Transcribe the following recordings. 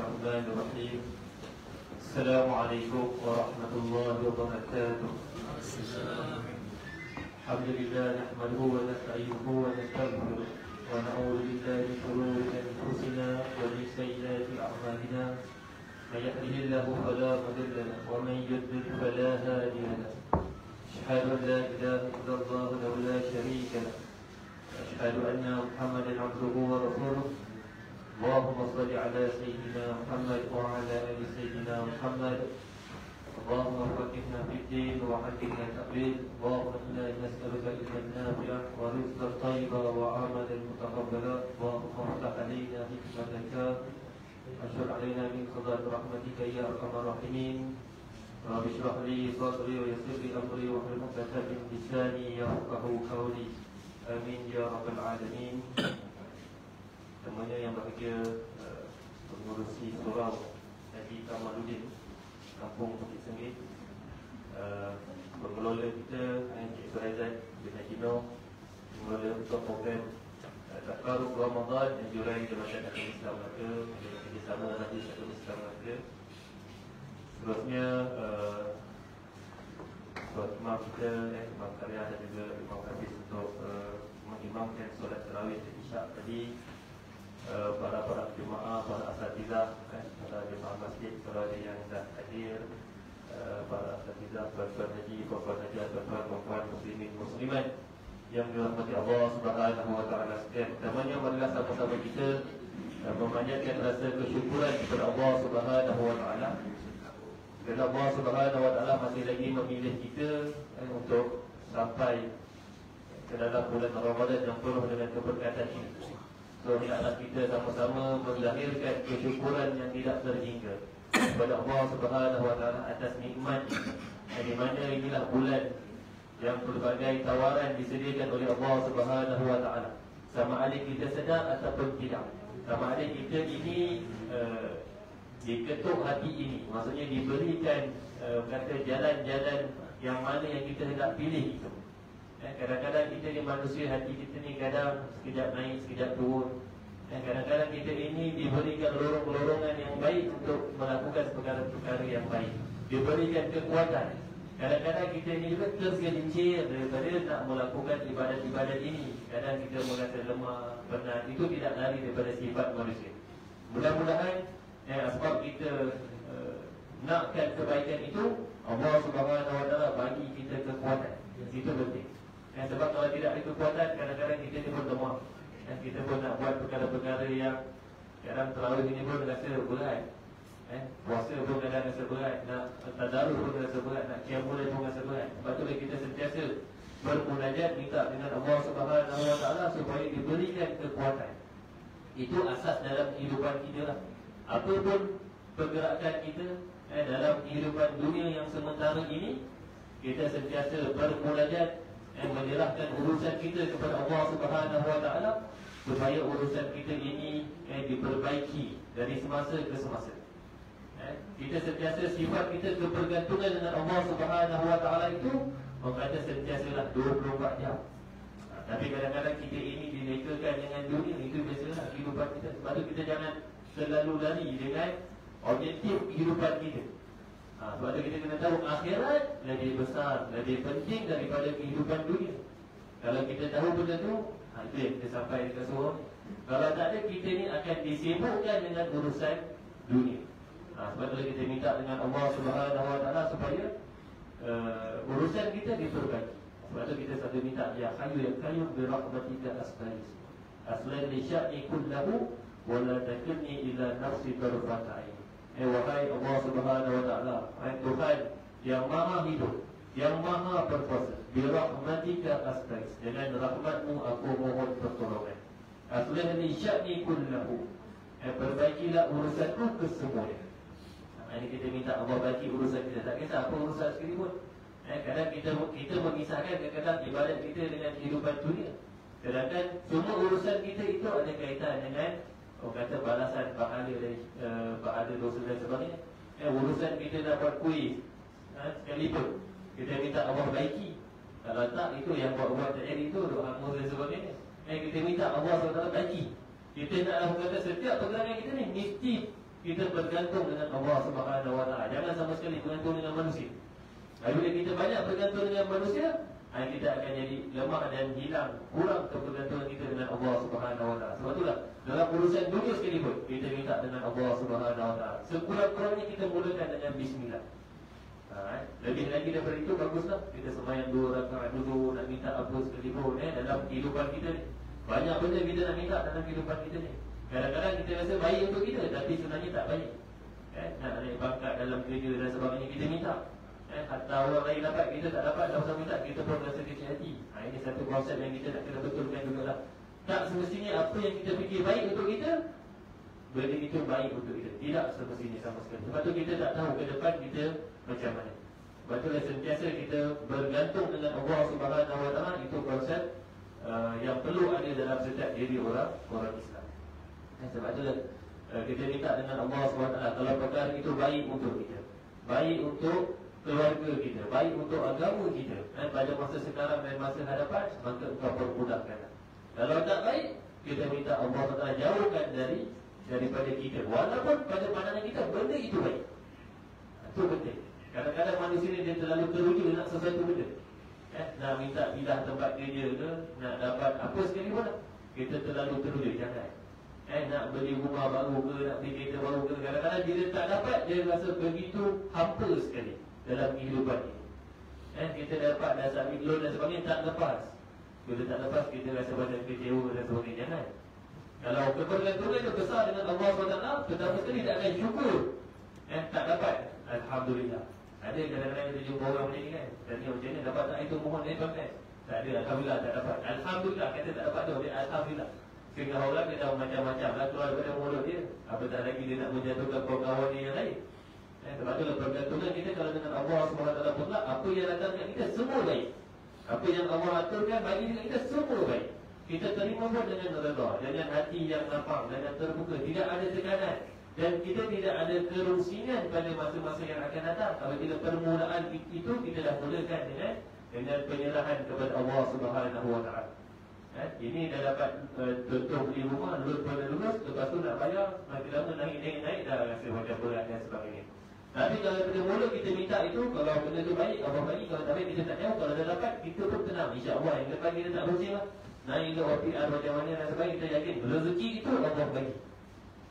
الرحمن الرحيم. السلام عليكم ورحمة الله وبركاته. الحمد لله نحمده ونستعينه ونستغفره ونعوذ بالله من شرور أنفسنا ومن سيئات أعمالنا. من يهده الله فلا مضل له ومن يضلل فلا هادي له. أشهد أن لا إله إلا الله وحده لا شريك له. أشهد أن محمدا عبده ورسوله. اللهم صل على سيدنا محمد وعلى آل سيدنا محمد. اللهم فقهنا في الدين وعلمنا التأويل. اللهم إنا نسألك علما نافعا ورزقا طيبا وعملا متقبلا. اللهم افتح علينا حكمتك واشرع علينا من خزائن رحمتك يا أرحم الراحمين. رب اشرح لي صدري ويسر لي أمري واحلل عقدة من لساني يفقهوا قولي. Amin ya rabbal alamin. Temannya yang bahagia, pengurusi surau Haji Kamaluddin, Kampung Bukit Senggit, pengelola kita Encik Suhaizat bin Haji Noh, pengelola untuk program Takarruf Ramadan dan Jurai Jabatan Agama Islam Melaka, kerjasama Majlis Agama Islam Melaka. Seterusnya tuan imam kita, imam karya dan juga imam hadis untuk mengimamkan solat tarawih dan isyak tadi. Para jemaah, para asatizah, para jemaah masjid, para yang dah hadir, para asatizah, tuan-tuan haji, puan-puan haji, tuan-puan muslimin muslimat yang dirahmati Allah Subhanahu wa taala sekalian. Pertamanya marilah sama-sama kita memanjatkan rasa kesyukuran kepada Allah Subhanahu wa taala. Kerana Allah Subhanahu wa taala masih lagi memilih kita untuk sampai ke dalam bulan Ramadan yang penuh dengan keberkatan ini. So, hendaklah kita sama-sama melahirkan kesyukuran yang tidak terhingga kepada Allah Subhanahu wa taala atas nikmat di mana inilah bulan yang berbagai tawaran disediakan oleh Allah Subhanahu wa taala. Sama ada kita sedar ataupun tidak. Sama ada kita ini diketuk hati ini, maksudnya diberikan kata jalan-jalan yang mana yang kita hendak pilih itu. Kadang-kadang kita ni manusia, hati kita ni kadang sekejap naik, sekejap turun. Kadang-kadang kita ini diberikan lorong-lorongan yang baik untuk melakukan perkara-perkara yang baik, diberikan kekuatan. Kadang-kadang kita ini juga tergelincir daripada nak melakukan ibadat-ibadat ini. Kadang kita merasa lemah, penat. Itu tidak lari daripada sifat manusia. Mudah-mudahan sebab kita nakkan kebaikan itu, Allah Subhanahu wa taala bagi kita kekuatan. Itu penting. Sebab kalau tidak ada kekuatan, kadang-kadang kita ni pun lemah. Kita pun nak buat perkara-perkara yang kadang tarawih ini pun rasa berat. Puasa pun kadang rasa berat, nak tadarus pun rasa berat, nak qiyamul lail pun rasa berat. Sebab tu kita sentiasa bermunajat, minta dengan Allah Subhanahu wa taala supaya diberikan kekuatan. Itu asas dalam kehidupan kita lah. Apa pun pergerakan kita dalam kehidupan dunia yang sementara ini, kita sentiasa bermunajat menyerahkan urusan kita kepada Allah Subhanahu wa taala supaya urusan kita ini diperbaiki dari semasa ke semasa. Kita sentiasa sifat kita kebergantungan dengan Allah Subhanahu wa taala itu mengata sentiasalah 24 jam. Tapi kadang-kadang kita ini dilekakan dengan dunia, itu biasalah kehidupan kita. Sebab tu kita jangan selalu lari dengan objektif kehidupan kita. Sebab tu kita kena tahu akhirat lebih besar, lebih penting daripada kehidupan dunia. Kalau kita tahu benda tu, itu yang kita sampai dekat surau. Kalau tak ada, kita ni akan disibukkan dengan urusan dunia. Sebab tu kita minta dengan Allah Subhanahu wa taala supaya urusan kita diperbaiki. Sebab tu kita satu minta, ya hayyu ya qayyum bi rahmatika astaghis. Aslan li sya'ni kullahu wa la takilni ila nafsi tarfata ain. Wahai Allah Subhanahu wa taala, Tuhan yang maha hidup, yang maha berkuasa, bi rahmatika astaghis. Dengan rahmatmu aku mohon pertolongan. Aslan li sya'ni kullahu. Perbaikilah urusanku kesemuanya. Ini kita minta Allah bagi urusan kita. Tak kisah apa urusan sekalipun. Kadang kita mengisahkan kadang-kadang ibadat kita dengan kehidupan dunia. Sedangkan semua urusan kita itu ada kaitan dengan kata balasan pahala dari pahala dosa dan sebagainya. Urusan kita dapat kuis sekalipun kita minta Allah baiki. Kalau tak, itu yang buat-buat tak jadi, itu doa dan sebagainya. Kita minta Allah SWT baiki. Kita nak lakukan setiap pergerakan kita ni mesti kita bergantung dengan Allah Subhanahu Wa Taala. Jangan sama sekali bergantung dengan manusia. Bila kita banyak bergantung dengan manusia, kita akan jadi lemah dan hilang, kurang kebergantungan kita dengan Allah Subhanahu Wa Taala. Sebab itulah dalam urusan dunia sekalipun kita minta dengan Allah Subhanahu Wa Taala. Sekurang-kurangnya kita mulakan dengan Bismillah. Lebih lagi daripada itu baguslah kita sembahyang 2 rakaat dulu, nak minta apa sekalipun dalam kehidupan kita ni. Banyak benda kita nak minta dalam kehidupan kita ni. Kadang-kadang kita rasa baik untuk kita, tapi sebenarnya tak baik. Nak naik pangkat dalam kerja dan sebagainya kita minta. Atau orang lain dapat, kita tak dapat, dah usah minta, kita pun rasa kecil hati. Ini satu konsep yang kita nak kena betulkan jugalah. Tak semestinya apa yang kita fikir baik untuk kita, benda itu baik untuk kita. Tidak semestinya sama sekali. Sebab tu kita tak tahu ke depan kita macam mana. Sebab tu sentiasa kita bergantung dengan Allah Subhanahu Wa Taala. Itu konsep yang perlu ada dalam setiap diri orang Islam. Sebab tu kita minta dengan Allah Subhanahu Wa Taala kalau perkara itu baik untuk kita, baik untuk keluarga kita, baik untuk agama kita, pada masa sekarang dan masa hadapan, maka engkau permudahkan. Kalau tak baik, kita minta Allah Taala jauhkan daripada kita. Walaupun pada pandangan kita benda itu baik. Itu penting. Kadang-kadang manusia ni dia terlalu teruja nak sesuatu benda. Nak minta pindah tempat kerja ke, nak dapat apa sekali pun, kita terlalu teruja. Jangan. Nak beli rumah baru ke, nak beli kereta baru ke, kadang-kadang dia tak dapat, dia rasa begitu hampa sekali dalam kehidupan ini. Kita dapat dah submit loan dan sebagainya, tak lepas. Bila tak lepas, kita rasa banyak kecewa dan sebagainya. Jangan. Kalau kebergantungan itu besar dengan Allah SWT, pertama sekali tak akan syukur. Tak dapat, Alhamdulillah. Ada kadang-kadang kita jumpa orang macam ni kan, tanya macam ni, dapat tak itu mohon pakai? Tak ada, Alhamdulillah tak dapat. Alhamdulillah, kata tak dapat tu, dia Alhamdulillah. Sehingga orang dia tahu macam-macam lah keluar daripada mulut dia. Apatah lagi dia nak menjatuhkan kawan dia yang lain. Sebab itulah pergantungan kita kalau dengan Allah SWT pula, apa yang datang dekat kita semua baik. Apa yang Allah aturkan bagi dekat kita semua baik. Kita terima pun dengan redha, dengan hati yang lapang, dengan terbuka, tidak ada tekanan. Dan kita tidak ada kerungsingan pada masa-masa yang akan datang. Apabila permulaan itu kita dah mulakan dengan penyerahan kepada Allah Subhanahu Wa Taala. Ini dah dapat contoh beli rumah, lulus pada lulus, lepas tu nak bayar, makin lama naik, dah rasa macam berat dan sebagainya. Tapi kalau pada mula kita minta itu, kalau benda tu baik, Allah bagi. Kalau tak baik, kita tak tahu. Kalau dah dapat, kita pun tenang, insya-Allah. Yang depan kita tak bersih lah. Naik ke OPR macam mana dan sebagainya, kita yakin rezeki itu Allah bagi.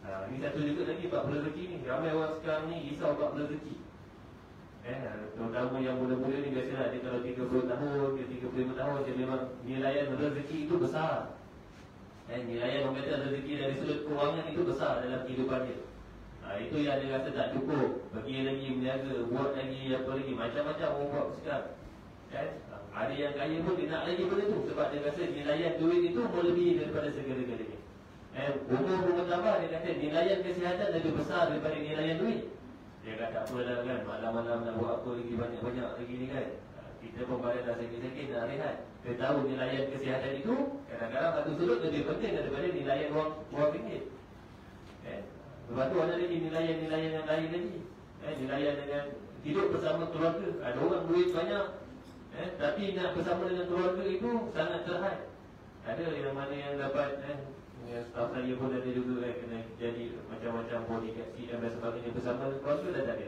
Ini satu juga lagi bab rezeki ni. Ramai orang sekarang ni risau bab rezeki. Terutama yang muda-muda ni biasalah dia kalau 30 tahun, dia 35 tahun, dia memang nilaian rezeki itu besar. Nilaian orang kata rezeki dari sudut kewangan itu besar dalam kehidupan dia. Itu yang dia rasa tak cukup. Pergi lagi meniaga, buat lagi apa lagi, macam-macam orang buat sekarang. Ada yang kaya pun dia nak lagi benda tu, sebab dia rasa nilaian duit itu melebihi daripada segala-galanya. Umur bertambah, dia kata nilaian kesihatan lebih besar daripada nilaian duit. Dia kata apa dah kan, malam-malam nak buat apa lagi, banyak-banyak lagi ni kan. Kita pun badan dah sakit-sakit nak rehat. Dia tahu nilaian kesihatan itu kadang-kadang satu sudut lebih penting daripada nilaian wang ringgit. Lepas tu ada lagi nilaian-nilaian yang lain lagi. Nilaian dengan hidup bersama keluarga. Ada orang duit banyak, tapi nak bersama dengan keluarga itu sangat terhad. Ada yang mana yang dapat staff saya pun ada juga kena jadi macam-macam bodyguard CM dan sebagainya bersama keluarga dah tak ada.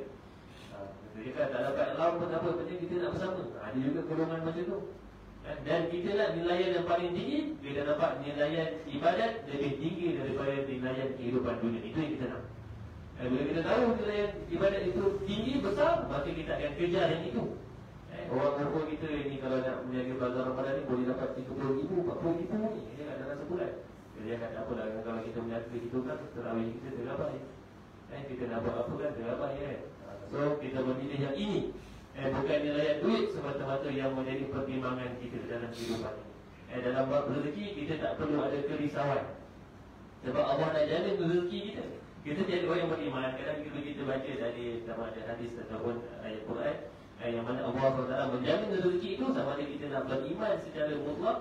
Dia kata tak dapat alam pun tak apa, penting kita nak bersama. Ada juga golongan macam tu. Dan kita nak nilaian yang paling tinggi, kita dapat nilaian ibadat lebih tinggi daripada nilaian kehidupan dunia. Itu yang kita nak. Bila kita tahu nilaian ibadat itu tinggi, besar, maka kita akan kejar yang itu. Orang-orang kita ni kalau nak menjaga bazar Ramadan ni boleh dapat 30,000, 40,000 ni dalam sebulan. Dia kata apa lah, kalau kita menjaga itu kan terawih kita tergabai. Kita nak buat apa kan tergabai kan. So kita memilih yang ini. Bukan nilaian duit semata-mata yang menjadi pertimbangan kita dalam kehidupan ini. Dalam bab rezeki kita tak perlu ada kerisauan. Sebab Allah dah jamin rezeki kita. Kita jadi orang yang beriman. Kadang kita baca dari sama ada hadis ataupun ayat Quran yang mana Allah SWT menjamin rezeki itu, sama ada kita nak beriman secara mutlak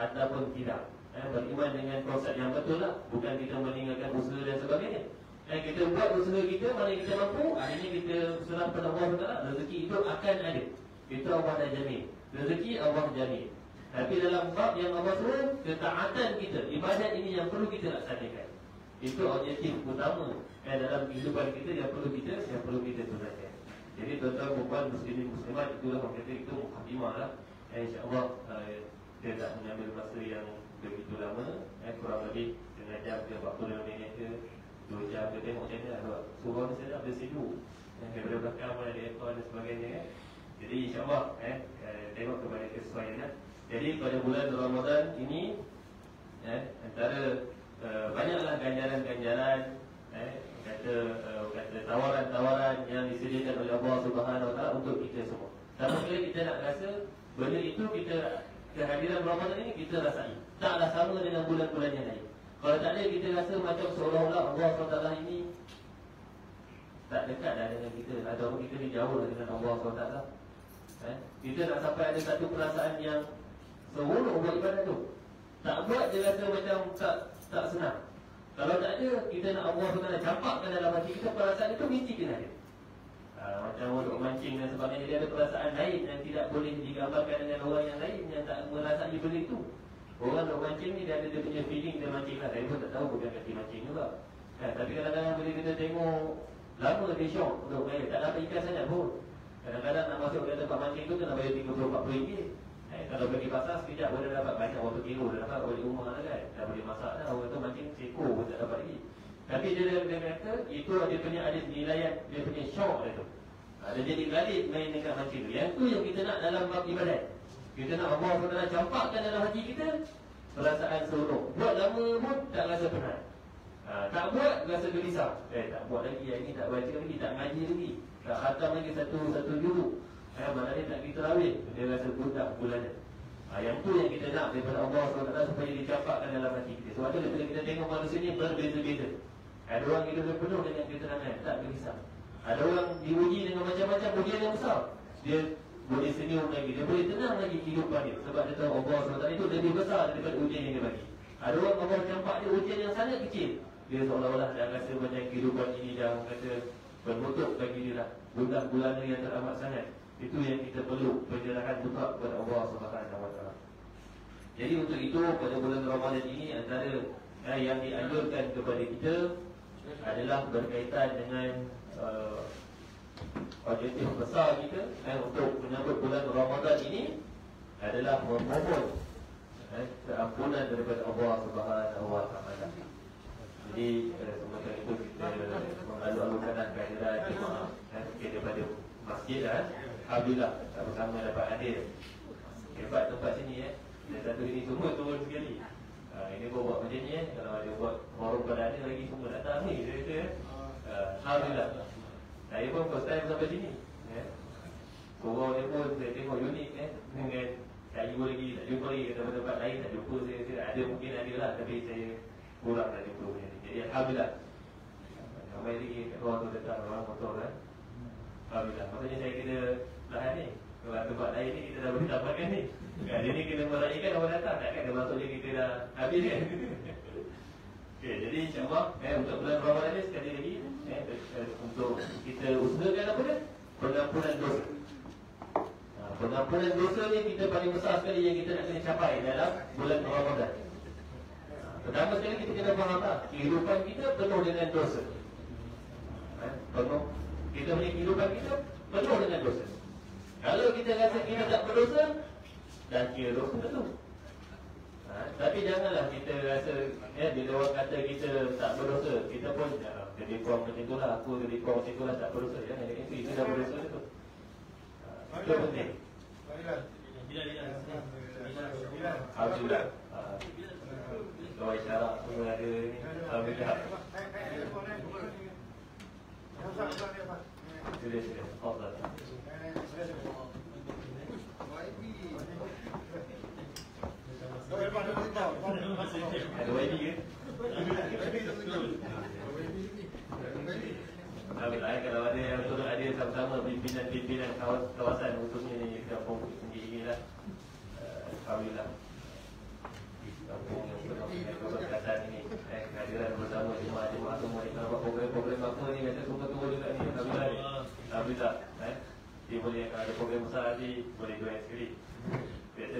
ataupun tidak. Beriman dengan konsep yang betul lah. Bukan kita meninggalkan usaha dan sebagainya. Kita buat usaha kita, mana kita mampu, akhirnya kita serah pada Allah SWT, rezeki itu akan ada. Itu Allah dah jamin. Rezeki Allah jamin. Tapi dalam bab yang Allah suruh, ketaatan kita, ibadat ini yang perlu kita laksanakan. Itu objektif utama dalam kehidupan kita yang perlu kita tunaikan. Jadi tuan-tuan perempuan muslimin muslimat, itulah orang kata itu mukadimah lah. InsyaAllah dia tak mengambil masa yang begitu lama, kurang lebih setengah jam ke 45 minit ke 2 jam ke, tengok macam mana. Surau ni saya dah sibuk daripada belakang pun ada aircon dan sebagainya. Jadi insyaAllah tengok kepada kesesuaian. Jadi pada bulan Ramadan ini antara banyaklah ganjaran-ganjaran, kata tawaran-tawaran yang disediakan oleh Allah Subhanahu Wa Taala untuk kita semua. Tapi bila kita nak rasa benda itu, kita kehadiran Ramadan ini kita rasai. Taklah sama dengan bulan-bulan yang lain. Kalau tak ada, kita rasa macam seolah-olah Allah SWT ini tak dekat dah dengan kita, atau kita ni jauh dengan Allah SWT. Kita nak sampai ada satu perasaan yang seronok buat ibadat tu. Tak buat dia rasa macam tak senang. Kalau tak ada, kita nak Allah SWT campakkan dalam hati kita, perasaan itu mesti kena ada. Macam untuk mancing dan sebagainya, dia ada perasaan lain yang tidak boleh digambarkan dengan orang yang lain yang tak merasai benda itu. Orang untuk mancing ni dia ada dia punya feeling dia mancing lah. Saya pun tak tahu bukan kaki mancing juga. Tapi kadang-kadang bila kita tengok lama dia syok untuk main, tak dapat ikan sangat pun. Kadang-kadang nak masuk ke tempat mancing tu kena bayar RM30-40. Kalau pergi pasar sekejap boleh dapat banyak, berapa kilo dah dapat balik rumah lah kan. Dah boleh masak dah, orang tu mancing seekor pun tak dapat lagi. Tapi dia kata itu dia punya ada nilaian, dia punya syok dia tu. Dia jadi galib main dengan mancing tu. Yang tu yang kita nak dalam bab ibadat. Kita nak Allah SWT campakkan dalam hati kita perasaan seronok. Buat lama pun tak rasa penat. Tak buat rasa gelisah. Tak buat lagi, yang ini tak baca lagi, tak ngaji lagi, tak khatam lagi satu juruk. Malah dia tak pergi tarawih, dia rasa budak bulanan. Yang tu yang kita nak daripada Allah SWT supaya dicampakkan dalam hati kita. Sebab tu bila kita tengok manusia ni berbeza-beza. Ada orang hidup penuh dengan ketenangan, tak gelisah. Ada orang diuji dengan macam-macam ujian yang besar, dia boleh senyum lagi, dia boleh tenang lagi kehidupan dia. Sebab dia tahu Allah SWT itu lebih besar daripada ujian yang dia bagi. Ada orang Allah campak dia ujian yang sangat kecil, dia seolah-olah dah rasa macam kehidupan ini dah kata penutup bagi dia lah, budak bulana yang teramat sangat. Itu yang kita perlu penyerahan juga kepada Allah SWT. Jadi untuk itu pada bulan Ramadan ini antara yang dianjurkan kepada kita adalah berkaitan dengan objektif besar kita untuk menyambut bulan Ramadan ini adalah memohon keampunan daripada Allah Subhanahu Wa Taala. Jadi semacam itu kita mengalu-alukan kehadiran jemaah daripada masjid. Alhamdulillah sama-sama dapat hadir. Hebat tempat sini Dan satu ini semua turun sekali. Ini buat macam ni kalau ada buat forum pada ada lagi semua datang ni saya kata Alhamdulillah. Saya pun first time sampai sini. Surau dia pun saya tengok unik dengan tak jumpa lagi, kata tempat lain tak jumpa saya ada mungkin ada lah, tapi saya kurang dah jumpa punya ni. Jadi Alhamdulillah. Ramai lagi kat luar tu datang orang motor Alhamdulillah. Maksudnya saya kena lahan ni. Kalau tempat lain ni kita dah boleh dapatkan ni. Dia ni kena meraihkan orang datang. Takkan dia masuk je kita dah habis kan. Okay, jadi insyaAllah untuk bulan Ramadan ni sekali lagi untuk kita usahakan apa dia? Pengampunan dosa. Pengampunan dosa ni kita paling besar sekali yang kita nak kena capai dalam bulan Ramadan. Pertama sekali kita kena faham kehidupan kita penuh dengan dosa. Penuh. Kita punya kehidupan kita penuh dengan dosa. Kalau kita rasa kita tak berdosa, dan kira dosa tu. Tapi janganlah kita rasa bila orang kata kita tak berdosa, kita pun jadi kurang macam tu lah, aku jadi kurang macam tu lah, tak berdosa. Jangan itu dah berdosa tu. Itu penting. Alhamdulillah. Kalau isyarat semua ada ni. Alhamdulillah. Sudah. Allah. Ada YB ke? Alhamdulillah kalau ada yang turut ada sama-sama pimpinan kawasan khususnya di kampung sendiri lah. Alhamdulillah. Kampung yang penuh dengan keberkatan ini, kehadiran bersama jemaah-jemaah semua ni. Kalau buat program-program apa ni kata semua juga ni. Alhamdulillah. Dia boleh ada program besar nanti boleh join sekali. Biasa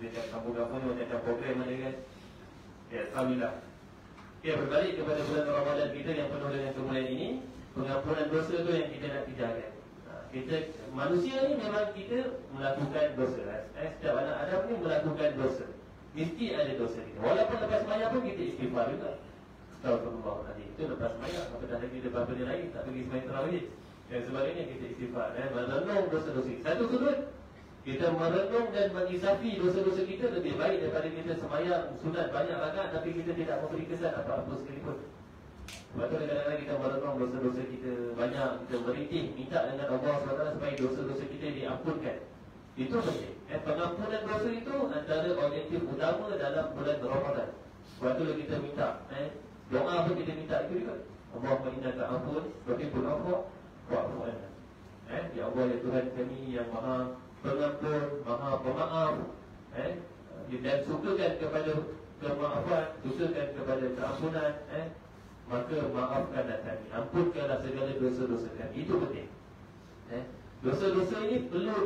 dekat kampung-kampung ni macam program ada kan. Alhamdulillah. Okay, berbalik kepada bulan Ramadan kita yang penuh dengan kemuliaan ini, pengampunan dosa tu yang kita nak kejarkan. Kita manusia ni memang kita melakukan dosa. Setiap anak Adam ni melakukan dosa. Mesti ada dosa kita. Walaupun lepas sembahyang pun kita istighfar juga. Astagfirullah tadi. Itu lepas sembahyang. Apatah lagi lepas benda lain, tak pergi sembahyang tarawih dan sebagainya, kita istighfar merenung dosa-dosa. Satu sudut, kita merenung dan mengisafi dosa-dosa kita lebih baik daripada kita sembahyang sunat banyak rakaat tapi kita tidak memberi kesan apa-apa sekalipun. Sebab tu kadang-kadang kita merenung dosa-dosa kita banyak, kita merintih, minta dengan Allah SWT supaya dosa-dosa kita diampunkan. Itu penting. Pengampunan dosa itu antara objektif utama dalam bulan Ramadan. Sebab tu kita minta, doa pun kita minta itu juga. Allahumma innaka afuwwun tuhibbul afwa wa'fu anna. Ya Allah, ya Tuhan kami yang Maha Pengampun, Maha Pemaaf, dan sukakan kepada kemaafan, sukakan kepada keampunan, maka maafkanlah kami, ampunkanlah segala dosa-dosa kami. Itu penting. Dosa-dosa ini perlu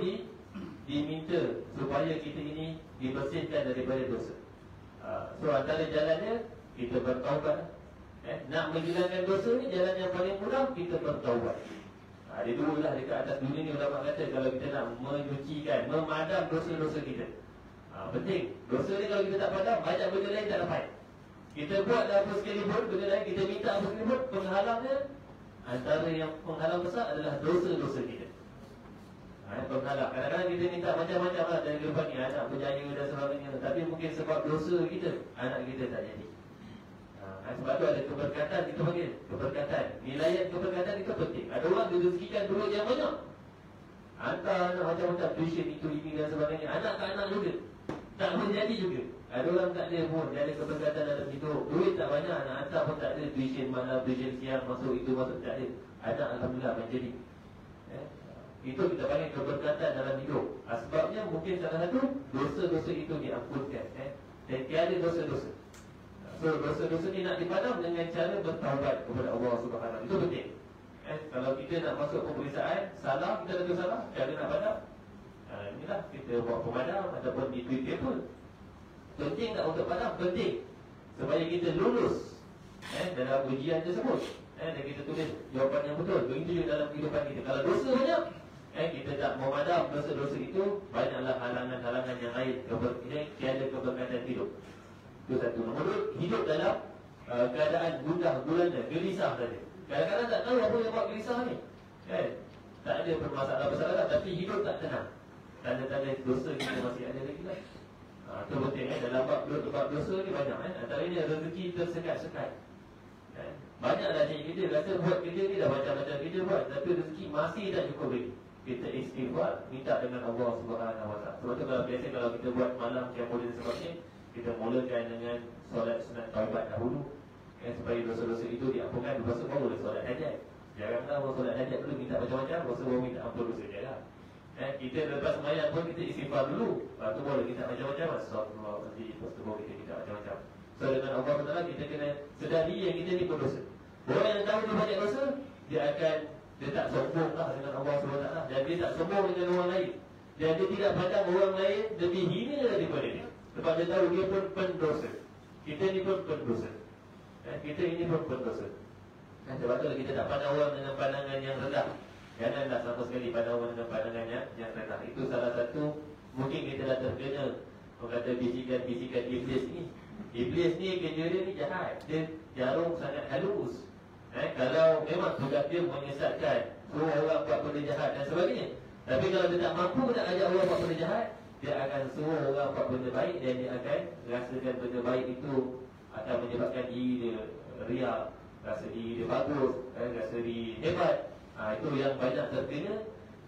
diminta supaya kita ini dibersihkan daripada dosa. So antara jalannya kita bertaubat. Nak menghilangkan dosa ni, jalan yang paling mudah kita bertaubat. Ada dua lah dekat atas dunia ni, ulama kata kalau kita nak menyucikan, memadam dosa-dosa kita, penting. Dosa ni kalau kita tak padam, banyak benda lain tak dapat. Kita buat apa sekalipun, benda lain kita minta apa sekalipun, penghalangnya, antara yang penghalang besar adalah dosa-dosa kita. Penghalang. Kadang-kadang kita minta macam-macam lah dari kehidupan ni, anak berjaya dan sebagainya, tapi mungkin sebab dosa kita, anak kita tak jadi. Sebab tu ada keberkatan, kita panggil keberkatan. Nilaian keberkatan itu penting. Ada orang direzekikan duit yang banyak, hantar anak macam-macam tuition itu, ini dan sebagainya, anak ke anak juga tak menjadi juga. Ada orang tak ada pun, dia ada keberkatan dalam hidup, duit tak banyak, anak hantar pun tak ada, tuition malam, tuition siang, masuk itu, masuk tak ada, anak alhamdulillah menjadi. Itu kita panggil keberkatan dalam hidup. Sebabnya mungkin salah satu dosa-dosa itu diampunkan, dan tiada dosa-dosa. So dosa-dosa ni nak dipadam dengan cara bertaubat kepada Allah SWT. Itu penting. Kalau kita nak masuk pemeriksaan, salah, kita ada salah, cara nak padam, inilah kita buat pemadam ataupun di Twitter pun. Penting tak untuk padam? Penting. Supaya kita lulus dalam ujian tersebut, dan kita tulis jawapan yang betul. Begitu juga dalam kehidupan kita. Kalau dosa banyak, kita tak memadam dosa-dosa itu, banyaklah halangan-halangan yang lain. Tiada keberkatan hidup. Itu satu. Nombor dua, hidup dalam keadaan gundah gulana, gelisah saja. Kadang-kadang tak tahu apa yang buat gelisah ni, tak ada bermasalah-masalah, tapi hidup tak tenang. Tanda-tanda dosa kita masih ada lagi lah. Itu penting. Dalam bab dosa ni banyak. Antaranya rezeki tersekat-sekat. Banyaklah cik kita rasa buat kerja ni dah macam-macam kerja buat, tapi rezeki masih tak cukup lagi. Kita istighfar, minta dengan Allah SWT. Sebab tu kalau kita buat malam kiamu dan sebagainya, kita mulakan dengan solat sunat taubat dahulu, supaya dosa-dosa itu diampunkan. Lepas tu baru solat hajat. Janganlah orang solat hajat dulu minta macam-macam, lepas tu baru minta ampun dosa je lah. Kita lepas sembahyang pun kita istighfar dulu, lepas tu baru minta macam-macam. Astagfirullahaladzim. Lepas tu baru kita minta macam-macam. So dengan Allah SWT kita kena sedari yang kita ni berdosa. Orang yang tahu dia banyak dosa, dia tak sombong lah dengan Allah SWT, dan dia tak sombong dengan orang lain, dan dia tidak pandang orang lain lebih hina daripada dia. Sebab dia tahu dia pun pendosa. Kita ni pun pendosa. Kita ini pun pendosa. Sebab tu kita tak pandang orang dengan pandangan yang rendah. Janganlah sama sekali pandang orang dengan pandangan yang rendah. Itu salah satu, mungkin kita dah terkena kata bisikan-bisikan iblis ni. Iblis ni kerja dia ni jahat. Dia jarum sangat halus. Kalau memang tugas dia menyesatkan, suruh orang buat benda jahat dan sebagainya. Tapi kalau dia tak mampu nak ajak orang buat benda jahat, dia akan suruh orang buat benda baik, dan dia akan rasakan benda baik itu akan menyebabkan diri dia riak, rasa diri dia bagus, rasa diri hebat. Itu yang banyak terkena.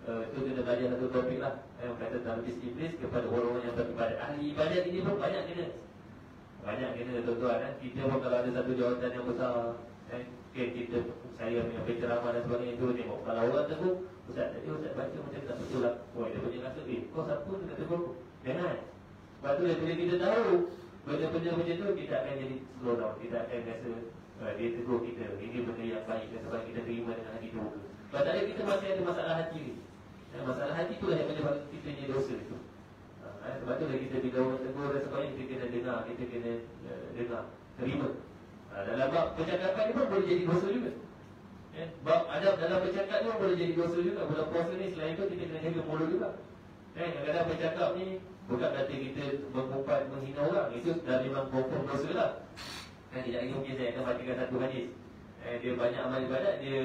Itu kena belajar satu topik lah, yang kata talbis iblis kepada orang-orang yang beribadat. Ahli ibadat ini pun banyak kena. Banyak kena tuan-tuan. Kita pun kalau ada satu jawatan yang besar, kita saya punya ceramah dan sebagainya, itu tengok. Kalau orang tegur, Ustaz tadi Ustaz baca macam tak betul lah. Dia punya rasa, kau siapa dia kata guru? Jangan. Sebab tu bila kita tahu benda-benda macam tu, kita akan jadi slow down. Kita akan rasa dia tegur kita, ini benda yang baik, dan sebab kita terima dengan hati terbuka. Sebab tadi kita masih ada masalah hati ni. Masalah hati itulah yang menyebabkan kita ni dosa itu. Sebab tu kita bila orang tegur dan sebagainya, kita kena dengar, kita kena dengar, terima. Dalam bab percakapan ni pun boleh jadi dosa juga. Bab adab dalam bercakap ni pun boleh jadi dosa juga. Bulan puasa ni selain itu kita kena jaga mulut juga. Kadang-kadang bercakap ni bukan berarti kita mengumpat, menghina orang. Itu dah memang confirm dosa lah. Tidak lagi mungkin saya akan bacakan satu hadis. Dia banyak amal ibadat, dia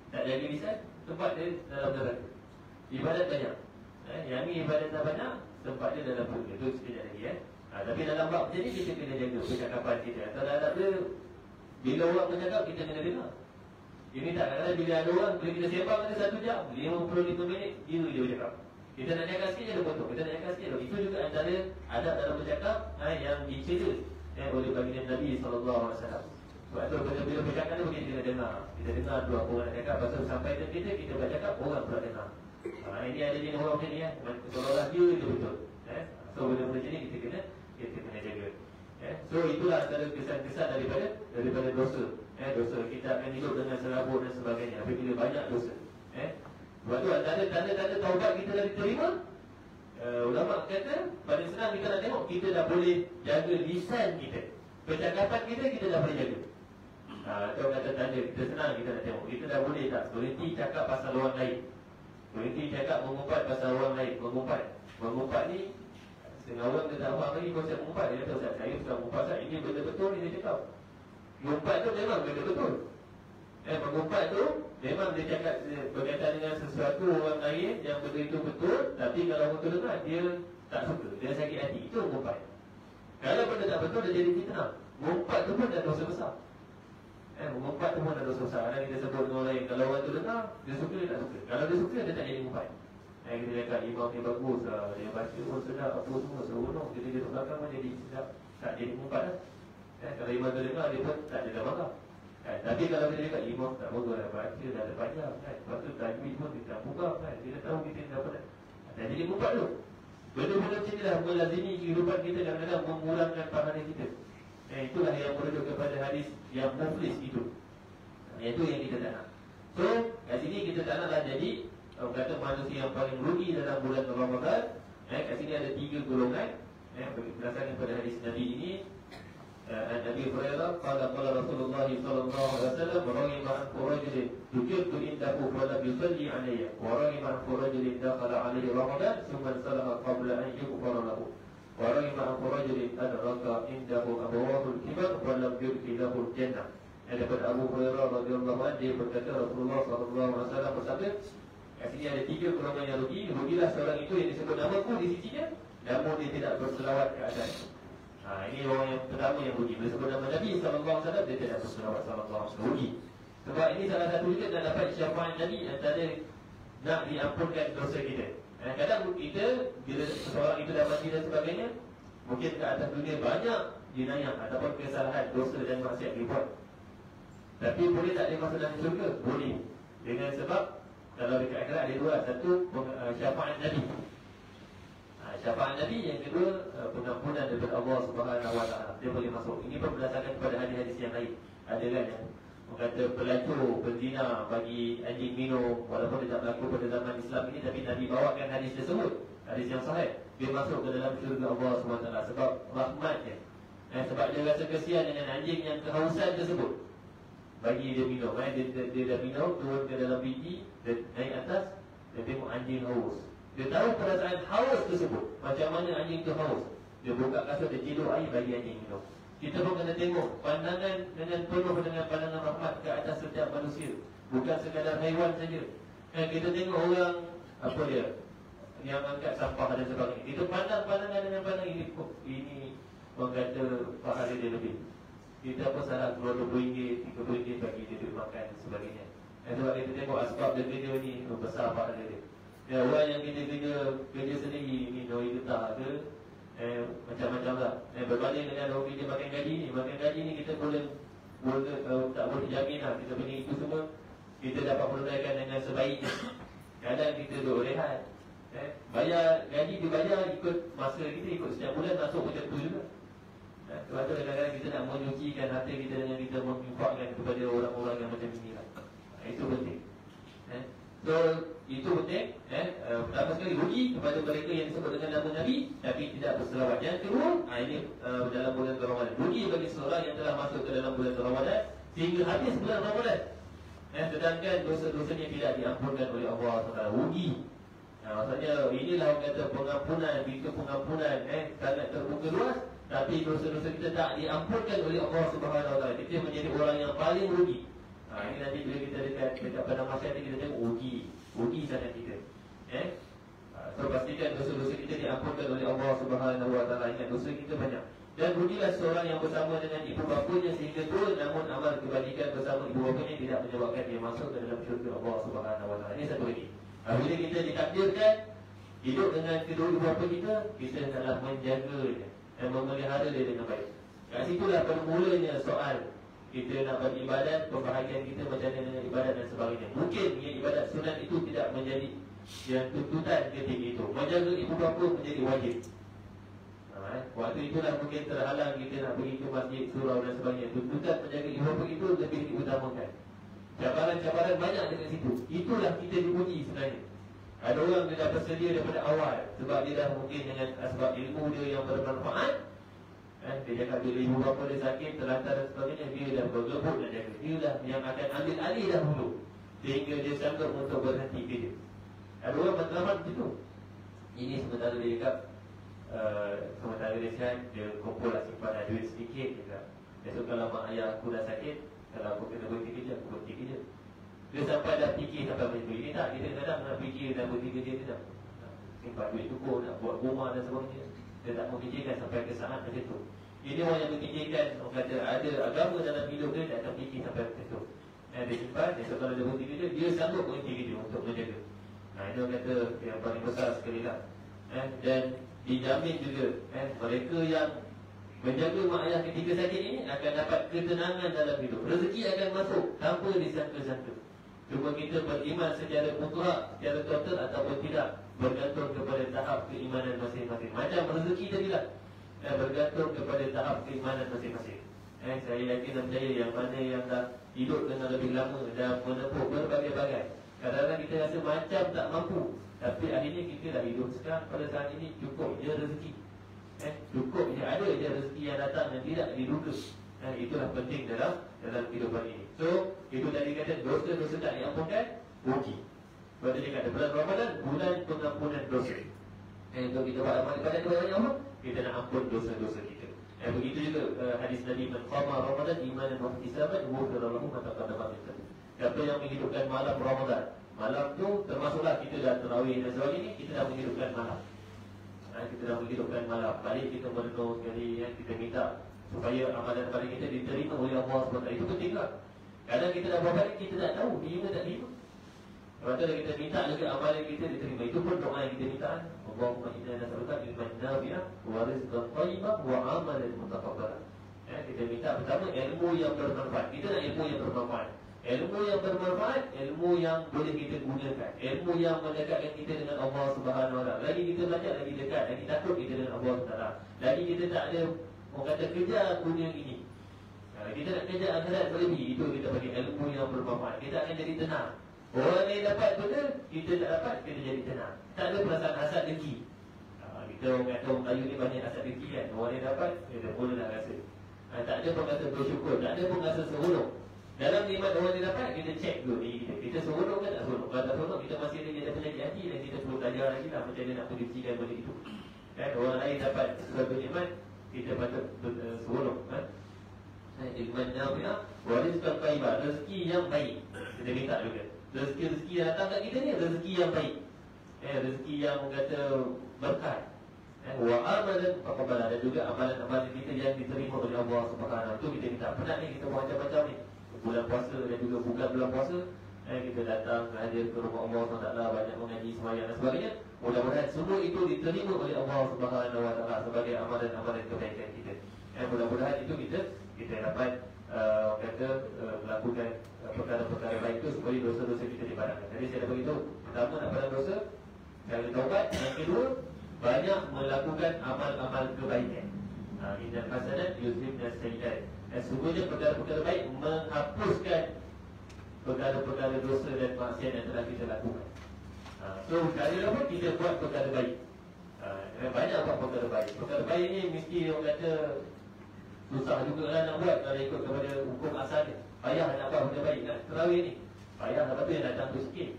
tak jaga lisan, tempat dia dalam neraka. Ibadat banyak, yang ni ibadat tak banyak, tempat dia dalam neraka. Itu sekejap lagi tapi dalam bab macam ni kita kena jaga percakapan kita. Kalau ada dia, bila orang bercakap kita kena dengar. Ini tak kadang-kadang bila ada orang, bila kita sembang ada 1 jam, 55 minit, gila dia bercakap. Kita nak cakap sikit je dia potong, kita nak cakap sikit je. Itu juga antara adab dalam bercakap yang dicela oleh baginda Nabi SAW. Sebab tu bila bercakap tu kita kena dengar. Kita dengar dua orang nak cakap, pasal sampai ke kita bercakap, orang pula dengar. Ini ada jenis orang macam ni seolah-olah dia betul. So benda-benda macam ni kita kena jaga. So itulah antara kesan-kesan daripada dosa. Dosa kita akan hidup dengan serabut dan sebagainya. Tapi bila banyak dosa. Sebab tu tanda-tanda taubat kita dah diterima. Ulama kata paling senang kita nak tengok kita dah boleh jaga lisan kita. Percakapan kita dah boleh jaga. Kalau kata tanda kita senang kita nak tengok. Kita dah boleh tak berhenti cakap pasal orang lain. Berhenti cakap mengumpat pasal orang lain. Mengumpat ni setengah orang dia tak faham lagi konsep mengumpat. Dia kata Ustaz, saya suka mengumpat Ustaz, ini benda betul ni dia cakap. Mengumpat tu memang benda betul. Mengumpat tu memang dia cakap berkaitan dengan sesuatu orang lain yang benda itu betul. Tapi kalau orang tu dengar dia tak suka, dia sakit hati. Itu mengumpat. Kalau benda tak betul dia jadi fitnah. Mengumpat tu pun dah dosa besar. Mengumpat tu pun dah dosa besar. Kadang kita sebut dengan orang lain, kalau orang tu dengar dia suka dia tak suka. Kalau dia suka dia tak jadi mengumpat. Kita cakap imam ni bagus, dia baca pun sedap, apa semua seronok. Kita duduk belakang pun jadi sedap, tak jadi mengumpat lah. Kalau imam tu dengar dia pun tak ada marah. Tapi kalau kita cakap imam tak bagus lah, baca dah ada panjang lepas tu tajwid pun dia tak buka kita tahu kita dah dapat tak jadi mengumpat tu. Benda-benda macam ni lah melazimi kehidupan kita, kadang-kadang mengurangkan pahala kita. Itulah yang merujuk kepada hadis yang muflis itu. Itu yang kita tak nak. So kat sini kita tak naklah jadi kata manusia yang paling rugi dalam bulan Ramadan. Kat sini ada 3 golongan. Berdasarkan pada hadis Nabi ini, Nabi Hurairah qala Rasulullah sallallahu alaihi wasallam raghima an rajulin tuqirtu indahu wa lam yusalli alayya wa raghima an rajulin dakhala alayhi Ramadan thumma salaha qabla an yughfara lahu wa raghima an rajulin adraka indahu abawahu al-kibar wa lam yudkhil lahu al-jannah. Daripada Abu Hurairah radhiyallahu anhu, dia berkata Rasulullah sallallahu alaihi wasallam bersabda, kat sini ada 3 golongan yang rugi. Rugilah seorang itu yang disebut nama pun di sisinya, namun dia tidak berselawat ke atas. Ini orang yang pertama yang rugi. Bila sebut nama Nabi SAW, dia tidak berselawat SAW, rugi. Sebab ini salah satu juga nak dapat syafaat Nabi antara nak diampunkan dosa kita. Kadang kita, bila seseorang itu dah mati dan sebagainya, mungkin ke atas dunia banyak jenayah ataupun kesalahan, dosa dan maksiat dibuat. Tapi boleh tak dia masuk dalam syurga? Boleh. Dengan sebab kalau dekat akhirat ada 2. Satu, syafaat Nabi. Syafaat Nabi. Yang kedua, pengampunan daripada Allah SWT. Dia boleh masuk. Ini pun berdasarkan kepada hadis-hadis yang lain. Ada kan yang kata pelacur, penzina bagi anjing minum, walaupun dia tak berlaku pada zaman Islam ini, tapi Nabi bawakan hadis tersebut, hadis yang sahih. Dia masuk ke dalam syurga Allah SWT sebab rahmatnya. Sebab dia rasa kesian dengan anjing yang kehausan tersebut, bagi dia minum. Dia dah minum, turun ke dalam biji, dia naik atas, dia tengok anjing haus. Dia tahu perasaan haus tersebut, macam mana anjing tu haus. Dia buka kasut, dia tidur air bagi anjing minum. Kita pun kena tengok pandangan dengan penuh dengan pandangan rahmat ke atas setiap manusia, bukan sekadar haiwan saja. Kita tengok orang, apa dia, yang angkat sampah dan sebagainya, kita pandang pandangan dengan pandang ini orang kata pahala dia lebih. Kita pun salah keluar RM20, RM30 bagi dia duduk makan dan sebagainya. Sebab kita tengok asbab dia kerja ni besar pahala dia. Orang yang kerja sendiri ni doi getah ke, macam-macam lah. Berbanding dengan orang kerja makan gaji ni kita boleh tak boleh jamin lah. Kita punya itu semua kita dapat menunaikan dengan sebaiknya. Kadang kita duduk rehat, bayar gaji dibayar ikut masa kita, ikut setiap bulan masuk macam tu juga. Sebab tu kadang-kadang kita nak menyucikan hati kita dengan kita menginfakkan kepada orang-orang yang macam inilah. Itu penting. So itu penting. pertama sekali rugi kepada mereka yang disebut dengan nama Nabi tapi tidak berselawat. Yang kedua, ini dalam bulan Ramadan, rugi bagi seorang yang telah masuk ke dalam bulan Ramadan sehingga habis bulan Ramadan, sedangkan dosa-dosanya tidak diampunkan oleh Allah SWT. Rugi. Maksudnya inilah orang kata pengampunan, pintu pengampunan sangat terbuka luas, tapi dosa-dosa kita tak diampunkan oleh Allah SWT. Kita menjadi orang yang paling rugi. Ini nanti bila kita dekat pada masa ini kita tengok rugi sangat kita. So pastikan dosa-dosa kita diampunkan oleh Allah SWT. Ingat dosa kita banyak. Dan rugilah seorang yang bersama dengan ibu bapanya sehingga tua, namun amal kebajikan bersama ibu bapanya tidak menyebabkan dia masuk ke dalam syurga Allah SWT. Ini satu lagi. Bila kita ditakdirkan hidup dengan kedua ibu bapa kita, kita hendaklah menjaganya dan memelihara dia dengan baik. Kat situlah bermulanya soal kita nak beribadat, pembahagian kita macam mana dengan ibadat dan sebagainya. Mungkin yang ibadat sunat itu tidak menjadi yang tuntutan ketika itu. Menjaga ibu bapa menjadi wajib. Waktu itulah mungkin terhalang kita nak pergi ke masjid, surau dan sebagainya. Tuntutan menjaga ibu bapa itu lebih diutamakan. Cabaran-cabaran banyak dekat situ. Itulah kita dipuji sebenarnya. Ada orang dia dah bersedia daripada awal sebab dia dah mungkin dengan sebab ilmu dia yang bermanfaat. Dia cakap bila ibu bapa dia sakit, terlantar dan sebagainya, dia dah bergebuk dan jaga. Dia dah yang akan ambil alih dahulu sehingga dia sanggup untuk berhenti kerja. Ada orang matlamat begitu. Ini sementara dia cakap sementara dia sihat, dia kumpul lah simpanan duit sedikit. Dia cakap besok kalau mak ayah aku dah sakit, kalau aku kena berhenti kerja, aku berhenti kerja. Dia sampai dah fikir sampai macam ini tak. Kita kadang nak fikir dah berhenti kerja, dia nak simpan duit cukup, nak buat rumah dan sebagainya. Dia tak mau fikirkan sampai ke saat macam tu. Ini orang yang berfikirkan, orang kata ada agama dalam hidup dia, tak akan fikir sampai macam tu. Dia simpan, besok kalau dia berhenti kerja, dia sanggup berhenti kerja untuk menjaga. Ini orang kata yang paling besar sekali lah. Dan dijamin juga mereka yang menjaga mak ayah ketika sakit ini akan dapat ketenangan dalam hidup. Rezeki akan masuk tanpa disangka-sangka. Cuma kita beriman secara mutlak, secara total ataupun tidak, bergantung kepada tahap keimanan masing-masing. Macam rezeki tadi lah, bergantung kepada tahap keimanan masing-masing. Saya yakin dan percaya yang mana yang dah hidup dengan lebih lama dan menempuh berbagai-bagai, kadang-kadang kita rasa macam tak mampu, tapi akhirnya kita dah hidup sekarang pada saat ini cukup je rezeki. Cukup je, ada je rezeki yang datang dan tidak diduga. Itulah penting dalam kehidupan ini. So, itu tadi kata dosa-dosa tak diampunkan, rugi. Sebab tadi kata bulan Ramadan, bulan pengampunan dosa. Untuk kita buat amal ibadat kepada Allah, kita nak ampun dosa-dosa kita. Begitu juga hadis Nabi, man qama Ramadan imanan wa ihtisaban ghufira lahu ma taqaddama min dhanbi. Siapa yang menghidupkan malam Ramadan, malam tu termasuklah kita dah tarawih dan sebagainya, kita dah menghidupkan malam. Kita dah menghidupkan malam. Balik kita merenung sekali, kita minta supaya amalan-amalan kita diterima oleh Allah SWT. Itu penting lah. Kadang kita dah buat balik, kita tak tahu terima tak terima. Lepas tu kita minta juga amalan kita diterima. Itu pun doa yang kita minta. Allahumma inna nas'aluka ilman nafi'an wa rizqan thayyiban wa amalan mutaqabbalan. Kita minta pertama ilmu yang bermanfaat. Kita nak ilmu yang bermanfaat. Ilmu yang bermanfaat, ilmu yang boleh kita gunakan, ilmu yang mendekatkan kita dengan Allah SWT. Lagi kita belajar, lagi dekat, lagi takut kita dengan Allah SWT. Lagi kita tak ada, orang kata, kejar dunia ini. Kita nak kejar akhirat berlebih. Itu kita bagi ilmu yang bermanfaat. Kita akan jadi tenang. Orang lain dapat benda, kita tak dapat, kita jadi tenang. Tak ada perasaan hasad dengki. Kita orang kata orang Melayu ni banyak hasad dengki kan. Orang lain dapat, kita mula nak rasa. Tak ada pun rasa bersyukur, tak ada pun rasa seronok. Dalam nikmat orang lain dapat, kita cek dulu diri kita. Kita seronok ke tak seronok? Kalau tak seronok, kita masih ada penyakit hati dan kita perlu belajar lagi lah macam mana nak prediktikan benda itu. Orang lain dapat sesuatu nikmat, kita patut seronok. Nikmat nafi'ah wa rizqan thayyiban, rezeki yang baik. Kita minta juga rezeki yang datang kat kita ni rezeki yang baik, rezeki yang kata berkat. Wa amalan taqabbala, dan juga amalan-amalan kita yang diterima oleh Allah Subhanahu. Itu kita minta. Penat ni kita buat macam-macam ni. Bulan puasa dan juga bulan puasa, kita datang hadir ke rumah Allah SWT, banyak mengaji, sembahyang dan sebagainya. Mudah-mudahan semua itu diterima oleh Allah Subhanahu Wa Taala sebagai amalan-amalan kebaikan kita. Mudah-mudahan itu kita dapat melakukan perkara-perkara baik itu supaya dosa-dosa kita dipadamkan. Jadi saya dah beritahu, pertama nak padam dosa, cara taubat. Yang kedua, banyak melakukan amal-amal kebaikan. Innal hasanat yuzhibna sayyi'at. Sesungguhnya perkara-perkara baik menghapuskan perkara-perkara dosa dan maksiat yang telah kita lakukan. So cara apa? Kita buat perkara baik. Banyak buat perkara baik. Perkara baik ni mesti orang kata susah juga lah nak buat kalau ikut kepada hukum asal ni. Payah nak buat benda baik nak terawih ni. Payah apa tu yang datang tu sikit.